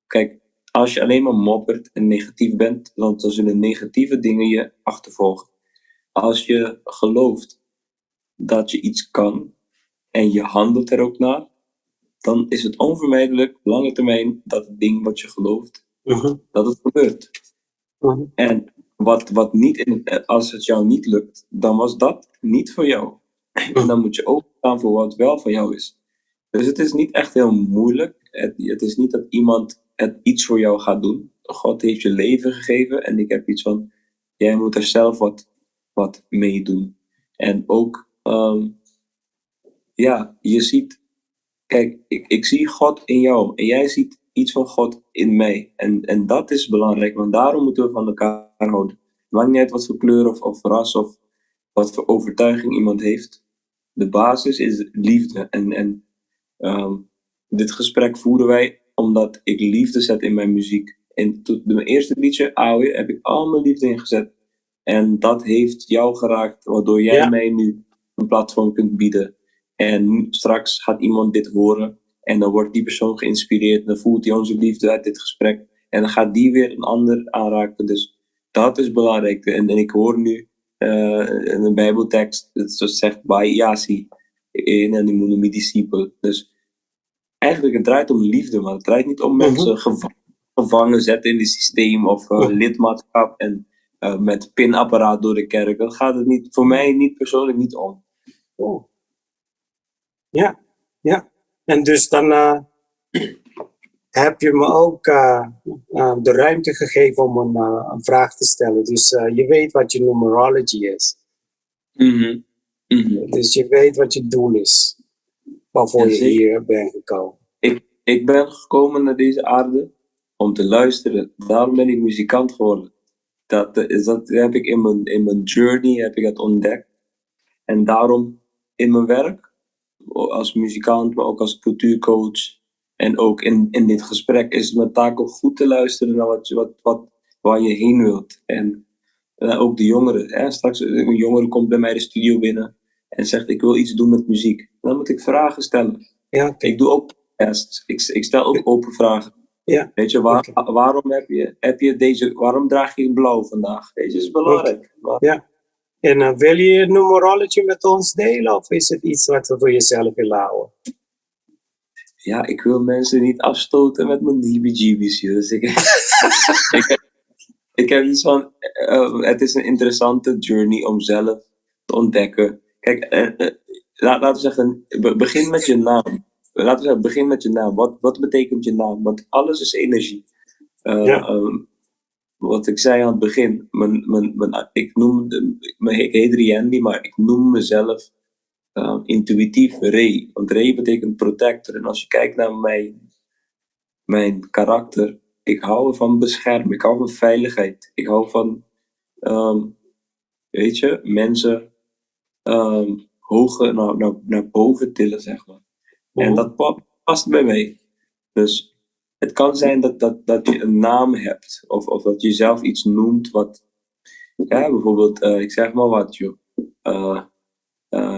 Kijk, als je alleen maar moppert en negatief bent, dan zullen negatieve dingen je achtervolgen. Als je gelooft dat je iets kan en je handelt er ook naar, dan is het onvermijdelijk op lange termijn dat het ding wat je gelooft, dat het gebeurt. En wat niet als het jou niet lukt, dan was dat niet voor jou. En dan moet je openstaan voor wat wel voor jou is. Dus het is niet echt heel moeilijk. Het is niet dat iemand iets voor jou gaat doen. God heeft je leven gegeven en ik heb iets van, jij moet er zelf wat mee doen. En ook, ja, je ziet, kijk, ik zie God in jou en jij ziet iets van God in mij. En dat is belangrijk, want daarom moeten we van elkaar houden. Maakt niet uit wat voor kleur of ras of wat voor overtuiging iemand heeft. De basis is liefde. En dit gesprek voeren wij omdat ik liefde zet in mijn muziek. En toen mijn eerste liedje, Aoi, heb ik al mijn liefde ingezet. En dat heeft jou geraakt, waardoor jij mij nu een platform kunt bieden. En straks gaat iemand dit horen en dan wordt die persoon geïnspireerd. Dan voelt hij onze liefde uit dit gesprek. En dan gaat die weer een ander aanraken. Dus dat is belangrijk. En ik hoor nu een bijbeltekst, dat zegt, bij Yasi, en die moet discipel. Dus eigenlijk het draait om liefde, maar het draait niet om mensen gevangen zetten in het systeem of lidmaatschap en met pinapparaat door de kerk. Dat gaat het niet, voor mij niet persoonlijk niet om. Oh. Ja, ja. En dus dan heb je me ook de ruimte gegeven om een vraag te stellen. Dus je weet wat je numerology is. Dus je weet wat je doel is. Waarvoor je hier bent gekomen. Ik ben gekomen naar deze aarde om te luisteren. Daarom ben ik muzikant geworden. Dat heb ik in mijn journey heb ik dat ontdekt. En daarom in mijn werk, als muzikant, maar ook als cultuurcoach. En ook in dit gesprek is het mijn taak om goed te luisteren naar waar je heen wilt. En ook de jongeren. Straks een jongere komt bij mij de studio binnen en zegt ik wil iets doen met muziek. Dan moet ik vragen stellen. Ja, okay. Ik doe ook podcasts. Ik stel ook open vragen. Ja. Weet je, waarom heb je deze, waarom draag je blauw vandaag? Deze is belangrijk. Ja. En wil je numerology met ons delen of is het iets wat we voor jezelf willen houden? Ja, ik wil mensen niet afstoten met mijn heebie-jeebies. Dus ik heb iets van, het is een interessante journey om zelf te ontdekken. Kijk, laten we zeggen, begin met je naam. Laten we zeggen, begin met je naam. Wat betekent je naam? Want alles is energie. Wat ik zei aan het begin, ik heet Riandy, maar ik noem mezelf intuïtief Ray. Want Ray betekent protector. En als je kijkt naar mijn karakter, ik hou van beschermen, ik hou van veiligheid. Ik hou van, weet je, mensen hoger naar boven tillen, zeg maar. En dat past bij mij. Dus het kan zijn dat je een naam hebt, of dat je zelf iets noemt wat, ja, bijvoorbeeld, ik zeg maar wat, joh.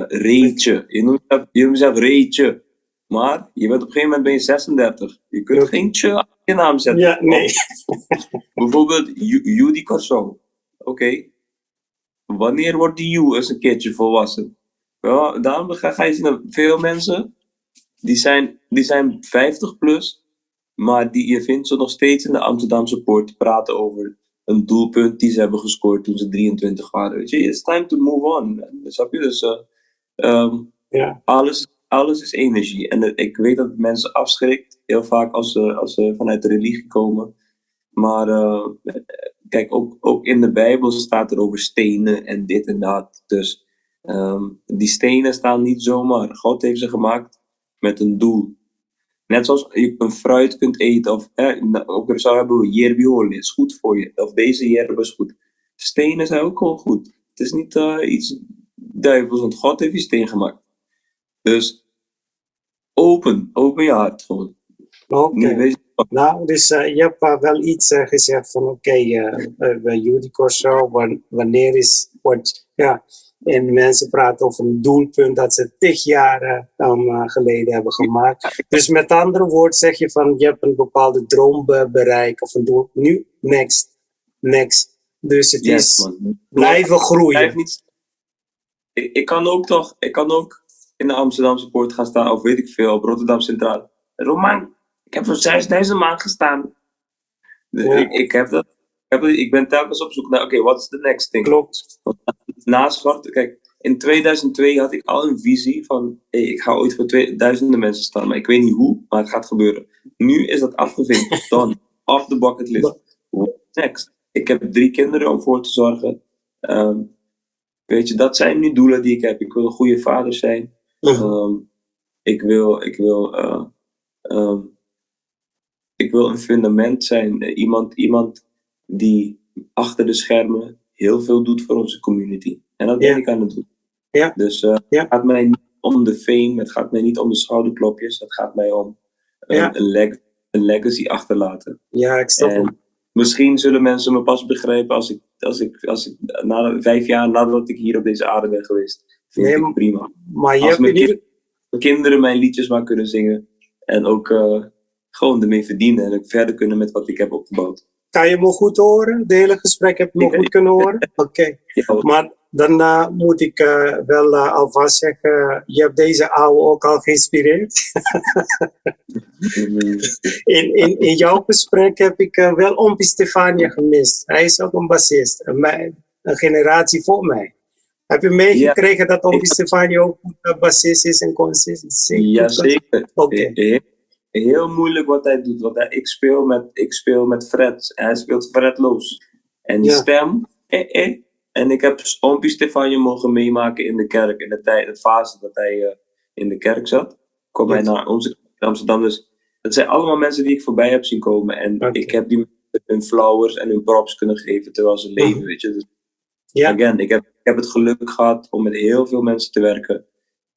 Reetje. Je noemt jezelf Reetje. Maar je bent op een gegeven moment ben je 36. Je kunt geen tje aan je naam zetten. Ja, nee. Bijvoorbeeld Judy Corso. Oké. Wanneer wordt die U eens een keertje volwassen? Wel, daarom ga je zien dat veel mensen, die zijn 50 plus, maar je vindt ze nog steeds in de Amsterdamse Poort praten over een doelpunt die ze hebben gescoord toen ze 23 waren. Weet je, it's time to move on. Snap je? Dus alles is energie. En ik weet dat het mensen afschrikt, heel vaak als ze vanuit de religie komen. Maar kijk, ook in de Bijbel staat er over stenen en dit en dat. Dus die stenen staan niet zomaar. God heeft ze gemaakt met een doel. Net zoals je een fruit kunt eten, of ook er zou hebben yerbiol is goed voor je, of deze yerb is goed. Stenen zijn ook gewoon goed. Het is niet iets duivels, want God heeft je steen gemaakt. Dus open je hart gewoon. Oké. Niet, weet je, Nou, dus je hebt wel iets gezegd van bij jullie of zo, wanneer en mensen praten over een doelpunt dat ze 10 jaar geleden hebben gemaakt. Dus met andere woorden zeg je van je hebt een bepaalde droom bereikt of een doel. Nu, next. Dus het yes, is man. blijven groeien. Blijf niet. Ik kan ook in de Amsterdamse Poort gaan staan, of weet ik veel, op Rotterdam Centraal. Roman, ik heb voor 6000 maand gestaan. Ja. Ik ben telkens op zoek naar, oké, wat is the next thing? Klopt. Na zwart, kijk, in 2002 had ik al een visie van, ik ga ooit voor 2000 mensen staan, maar ik weet niet hoe, maar het gaat gebeuren. Nu is dat afgevinkt, done, off the bucket list. What's next? Ik heb 3 kinderen om voor te zorgen. Weet je, dat zijn nu doelen die ik heb. Ik wil een goede vader zijn. Ik wil een fundament zijn. Iemand die achter de schermen heel veel doet voor onze community. En dat ben ik aan het doen. Ja. Dus het gaat mij niet om de fame. Het gaat mij niet om de schouderklopjes. Het gaat mij om een legacy achterlaten. Ja, ik snap hem. Misschien zullen mensen me pas begrijpen als ik 5 jaar nadat ik hier op deze aarde ben geweest. Vind ik prima. Maar je als hebt mijn kinderen mijn liedjes maar kunnen zingen. En ook gewoon ermee verdienen. En ook verder kunnen met wat ik heb opgebouwd. Kan je me goed horen? Het hele gesprek heb je me goed kunnen horen? Oké. Ja. Maar dan moet ik wel alvast zeggen, je hebt deze oude ook al geïnspireerd. in jouw gesprek heb ik wel Ompie Stefania gemist. Hij is ook een bassist. Een generatie voor mij. Heb je meegekregen dat Ompie Stefania ook een bassist is en consistent? Ja, zeker. Oké. Heel moeilijk wat hij doet. Want ik speel met Fred. En hij speelt fretloos. En die stem, En ik heb Ompie Stefania mogen meemaken in de kerk. In de fase dat hij in de kerk zat. Kwam hij naar onze Amsterdam. Dus dat zijn allemaal mensen die ik voorbij heb zien komen. En ik heb die hun flowers en hun props kunnen geven terwijl ze leven, weet je. Dus, again, ik heb het geluk gehad om met heel veel mensen te werken.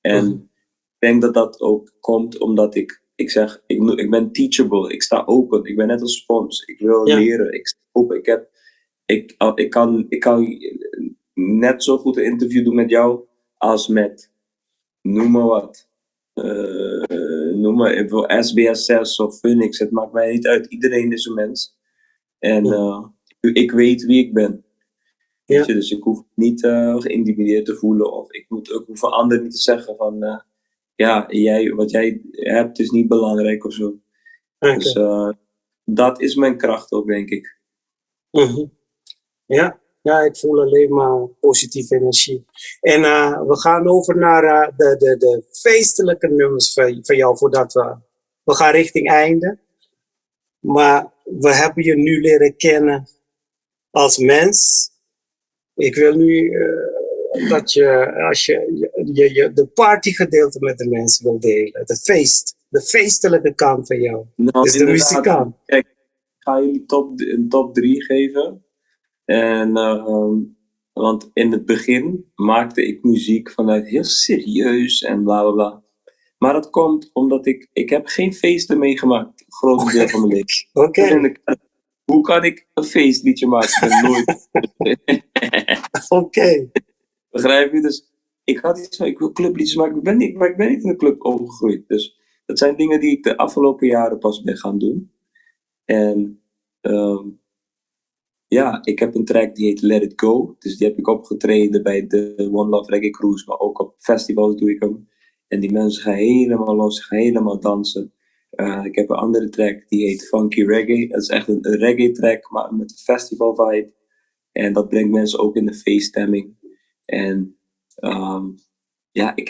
En ik denk dat dat ook komt omdat ik zeg, ik ben teachable. Ik sta open. Ik ben net als spons. Ik wil leren. Ik sta open. Ik kan net zo goed een interview doen met jou als met, noem maar wat. Noem maar SBS 6 of Phoenix. Het maakt mij niet uit. Iedereen is een mens. En ik weet wie ik ben. Weet je? Dus ik hoef niet geïntimideerd te voelen. Of ik hoef voor anderen niet te zeggen van... wat jij hebt is niet belangrijk of zo. Okay. Dus dat is mijn kracht ook, denk ik. Ja, ik voel alleen maar positieve energie. En we gaan over naar de feestelijke nummers van jou, voordat we gaan richting einde. Maar we hebben je nu leren kennen als mens. Ik wil nu dat je, als je de partygedeelte met de mensen wil delen. De feestelijke kant van jou. Nou, dus de muzikant. Kijk, ik ga jullie een top 3 geven. En, want in het begin maakte ik muziek vanuit heel serieus en bla bla bla. Maar dat komt omdat ik heb geen feesten meegemaakt. Een groot deel van mijn leven. Oké. Hoe kan ik een feestliedje maken? Ik ben nooit. Oké. Begrijp je? Dus ik had iets van, ik wil clubliedjes maken, maar ik ben niet in de club opgegroeid. Dus dat zijn dingen die ik de afgelopen jaren pas ben gaan doen. En ik heb een track die heet Let It Go. Dus die heb ik opgetreden bij de One Love Reggae Cruise, maar ook op festivals doe ik hem. En die mensen gaan helemaal los, gaan helemaal dansen. Ik heb een andere track die heet Funky Reggae. Dat is echt een reggae track, maar met een festival vibe. En dat brengt mensen ook in de feeststemming. En ik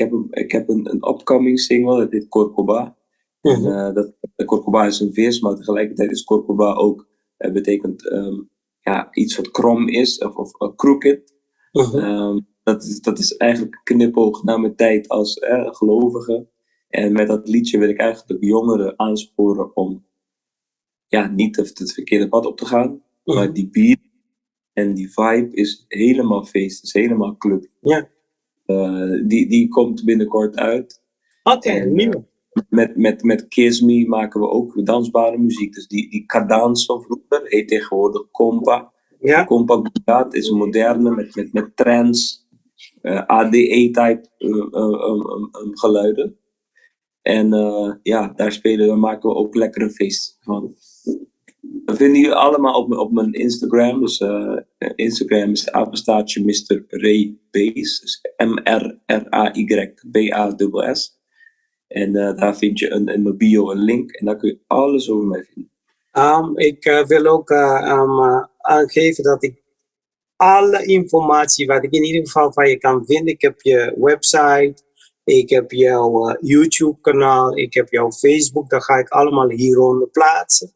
heb een upcoming single, dat heet Corcoba. En Corcoba is een vis, maar tegelijkertijd is Corcoba ook, betekent iets wat krom is, of crooked. Dat is eigenlijk knipoog naar mijn tijd als gelovige. En met dat liedje wil ik eigenlijk jongeren aansporen om niet het verkeerde pad op te gaan, maar die beat En die vibe is helemaal feest, is helemaal club. Ja. Die komt binnenkort uit. Oké, En, nieuw. Met Kiss Me maken we ook dansbare muziek. Dus die cadans van vroeger heet tegenwoordig compa. Ja. Compa Bagaat is een moderne met trance, ADE-type geluiden. En daar maken we ook lekkere feesten van. Dat vinden jullie allemaal op mijn Instagram. Dus Instagram is apenstaartje Mr. Ray Bass. Dus MRRAY-BASS. En daar vind je in mijn bio een link. En daar kun je alles over mij vinden. Ik wil ook aangeven dat ik alle informatie wat ik in ieder geval van je kan vinden. Ik heb je website, ik heb jouw YouTube kanaal, ik heb jouw Facebook. Dat ga ik allemaal hieronder plaatsen.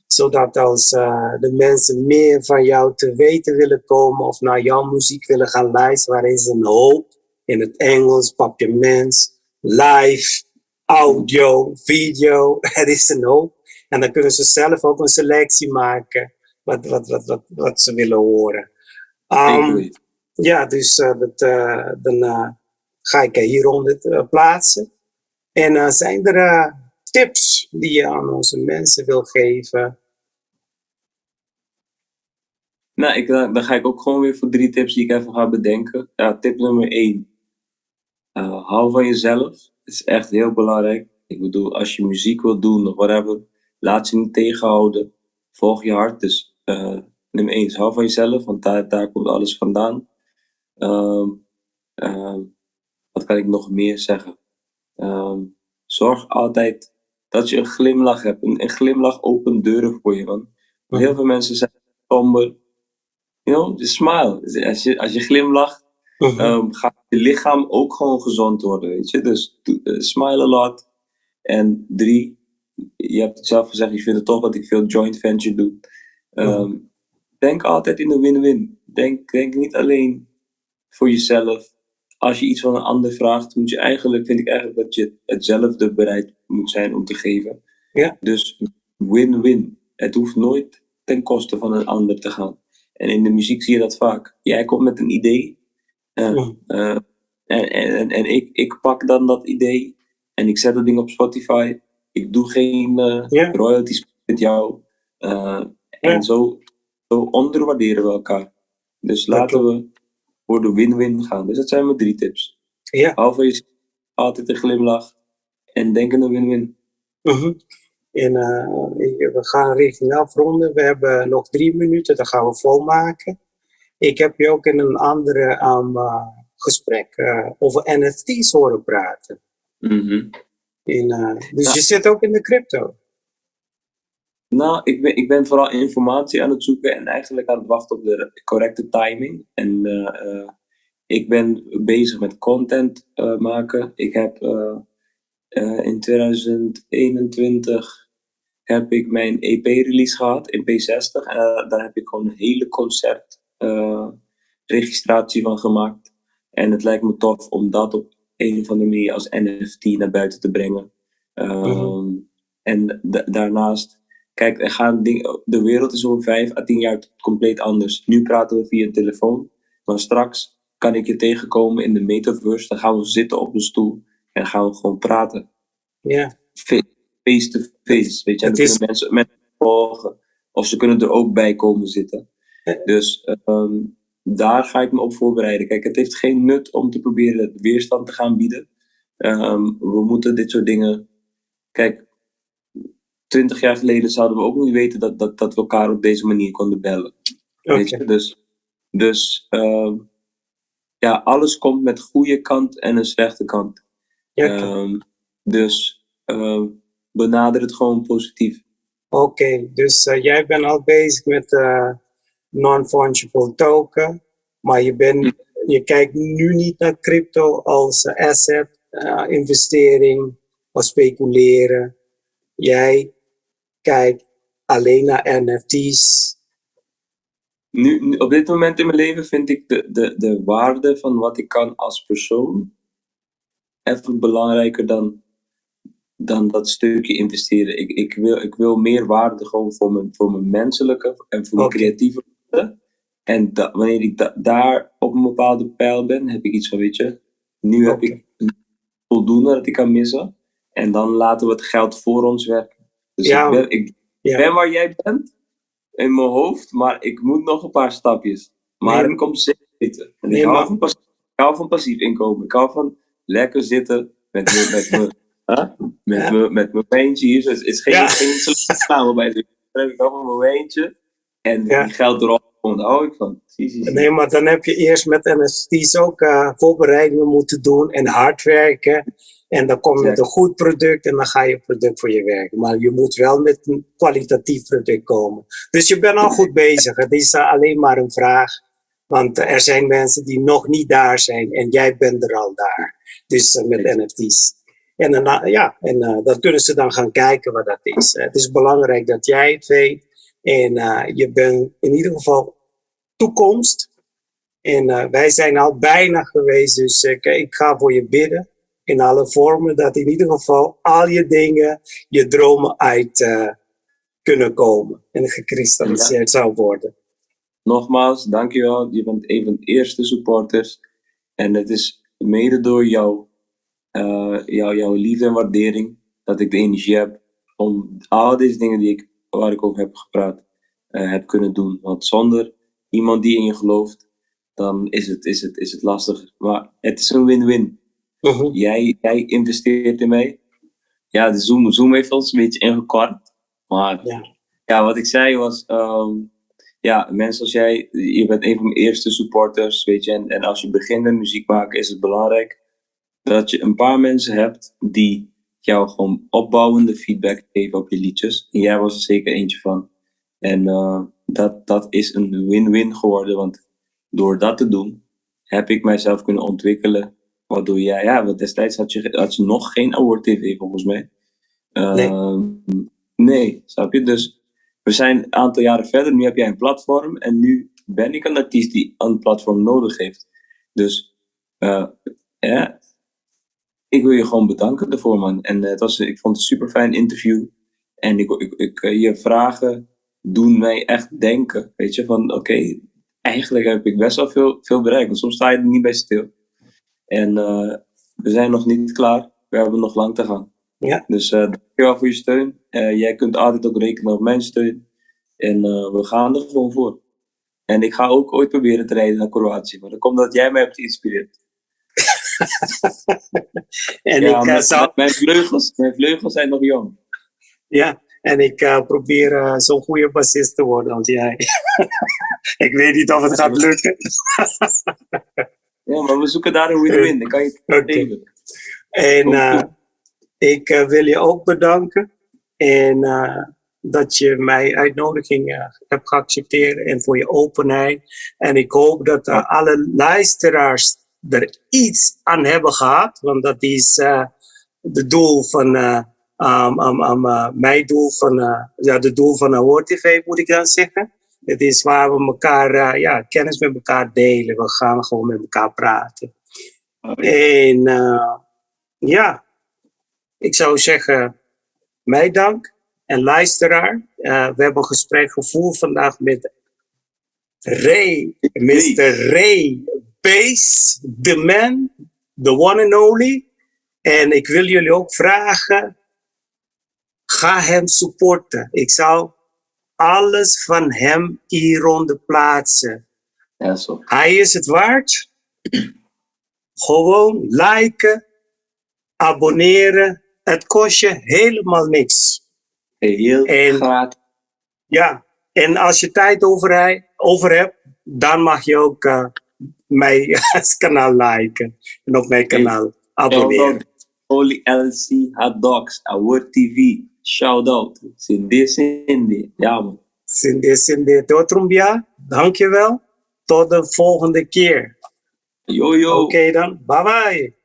Zodat als de mensen meer van jou te weten willen komen of naar jouw muziek willen gaan luisteren, waar is een hoop in het Engels, papiaments, live, audio, video, er is een hoop. En dan kunnen ze zelf ook een selectie maken wat ze willen horen. Ja, dus dan ga ik hieronder plaatsen. En zijn er tips die je aan onze mensen wil geven? Nou, dan ga ik ook gewoon weer voor 3 tips die ik even ga bedenken. Ja, tip nummer 1. Hou van jezelf. Het is echt heel belangrijk. Ik bedoel, als je muziek wilt doen of whatever, laat je niet tegenhouden. Volg je hart. Dus nummer 1 is hou van jezelf, want daar komt alles vandaan. Wat kan ik nog meer zeggen? Zorg altijd dat je een glimlach hebt. Een glimlach opent deuren voor je, man. Heel veel mensen zijn somber. Just smile. Als je glimlacht, gaat je lichaam ook gewoon gezond worden, weet je. Dus smile a lot. En 3, je hebt het zelf gezegd, je vindt het tof dat ik veel joint venture doe. Denk altijd in de win-win. Denk niet alleen voor jezelf. Als je iets van een ander vraagt, vind ik eigenlijk dat je hetzelfde bereid moet zijn om te geven. Ja. Dus win-win. Het hoeft nooit ten koste van een ander te gaan. En in de muziek zie je dat vaak. Jij komt met een idee. En ik pak dan dat idee. En ik zet dat ding op Spotify. Ik doe geen royalties met jou. En zo onderwaarderen we elkaar. Dus laten we voor de win-win gaan. Dus dat zijn mijn 3 tips. Ja. Hou van jezelf. Altijd een glimlach. En denk aan de win-win. En we gaan richting afronden. We hebben nog 3 minuten, dat gaan we volmaken. Ik heb je ook in een andere gesprek over NFT's horen praten. Dus je zit ook in de crypto. Nou, ik ben vooral informatie aan het zoeken en eigenlijk aan het wachten op de correcte timing. En ik ben bezig met content maken. Ik heb in 2021 heb ik mijn EP-release gehad in P60. En daar heb ik gewoon een hele concertregistratie van gemaakt. En het lijkt me tof om dat op een of andere manier als NFT naar buiten te brengen. En daarnaast, kijk, de wereld is over 5 à 10 jaar compleet anders. Nu praten we via telefoon, maar straks kan ik je tegenkomen in de metaverse. Dan gaan we zitten op een stoel en gaan we gewoon praten. Ja. Face-to-face, weet je. En dan kunnen mensen volgen. Of ze kunnen er ook bij komen zitten. Dus daar ga ik me op voorbereiden. Kijk, het heeft geen nut om te proberen weerstand te gaan bieden. We moeten dit soort dingen... Kijk, 20 jaar geleden zouden we ook niet weten dat we elkaar op deze manier konden bellen. Weet je? Dus alles komt met goede kant en een slechte kant. Dus benader het gewoon positief. Oké, dus jij bent al bezig met non-fungible token, maar je kijkt nu niet naar crypto als asset, investering of speculeren. Jij kijkt alleen naar NFT's. Nu, op dit moment in mijn leven vind ik de waarde van wat ik kan als persoon even belangrijker dan dat stukje investeren. Ik wil meer waarde gewoon voor mijn menselijke en voor mijn creatieve waarde. En wanneer ik daar op een bepaalde pijl ben, heb ik iets van, weet je, nu heb ik voldoende dat ik kan missen. En dan laten we het geld voor ons werken. Dus ik ben waar jij bent, in mijn hoofd, maar ik moet nog een paar stapjes. Maar het komt zeker beter. En ik hou van passief inkomen. Ik hou van lekker zitten met mijn wijntje hier. Dus het is geen samen bij zich. Ik hou van mijn wijntje. En die geld erop, daar hou ik van. Zie. Nee, maar dan heb je eerst met NFT's ook voorbereidingen moeten doen en hard werken. En dan kom je met een goed product en dan ga je product voor je werken. Maar je moet wel met een kwalitatief product komen. Dus je bent al goed bezig. Het is alleen maar een vraag. Want er zijn mensen die nog niet daar zijn en jij bent er al daar. Dus met NFT's. En dan kunnen ze dan gaan kijken wat dat is. Het is belangrijk dat jij het weet. En je bent in ieder geval toekomst. En wij zijn al bijna geweest. Dus ik ga voor je bidden. In alle vormen. Dat in ieder geval al je dingen, je dromen uit kunnen komen. En gekristalliseerd zou worden. Nogmaals, dankjewel. Je bent een van de eerste supporters. En het is mede door jouw liefde en waardering dat ik de energie heb om al deze dingen waar ik over heb gepraat, heb kunnen doen. Want zonder iemand die in je gelooft, dan is het lastiger. Maar het is een win-win. Jij investeert in mij. Ja, de Zoom heeft ons een beetje ingekort. Maar wat ik zei was, mensen als jij, je bent een van mijn eerste supporters, weet je. En als je begint met muziek maken, is het belangrijk dat je een paar mensen hebt die jou gewoon opbouwende feedback geven op je liedjes. En jij was er zeker eentje van. En dat is een win-win geworden, want door dat te doen, heb ik mijzelf kunnen ontwikkelen. Waardoor jij, want destijds had je nog geen Award TV volgens mij. Nee, snap je? Dus we zijn een aantal jaren verder. Nu heb jij een platform en nu ben ik een artiest die een platform nodig heeft. Dus ik wil je gewoon bedanken daarvoor, man. En ik vond het een super fijn interview. En je vragen doen mij echt denken. Weet je, van oké, eigenlijk heb ik best wel veel bereikt. Want soms sta je er niet bij stil. En we zijn nog niet klaar. We hebben nog lang te gaan. Ja. Dus dankjewel voor je steun. Jij kunt altijd ook rekenen op mijn steun. En we gaan er gewoon voor. En ik ga ook ooit proberen te rijden naar Kroatië. Maar dat komt dat jij mij hebt geïnspireerd. En mijn vleugels zijn nog jong. Ja, en ik probeer zo'n goede bassist te worden als jij. Ik weet niet of het gaat lukken. Ja, maar we zoeken daar een win-win. Dan kan je het tegen. En ik wil je ook bedanken. En dat je mijn uitnodiging hebt geaccepteerd. En voor je openheid. En ik hoop dat alle luisteraars er iets aan hebben gehad. Want dat is de doel van... mijn doel van... de doel van Award TV moet ik dan zeggen. Het is waar we elkaar kennis met elkaar delen. We gaan gewoon met elkaar praten. En ik zou zeggen, mij dank en luisteraar. We hebben een gesprek gevoerd vandaag met Mr. Ray Bass, the man, the one and only. En ik wil jullie ook vragen, ga hem supporten. Ik zou alles van hem hieronder plaatsen. Ja, zo. Hij is het waard. Gewoon liken, abonneren. Het kost je helemaal niks. Heel gratis. Ja, en als je tijd over hebt, dan mag je ook mijn kanaal liken. En op mijn kanaal abonneren. Holy LC Hot Dogs, Award TV. Shout out. Cindy. Ja, man. Cindy. Totrumbia, dankjewel. Tot de volgende keer. Yo. Oké dan, bye bye.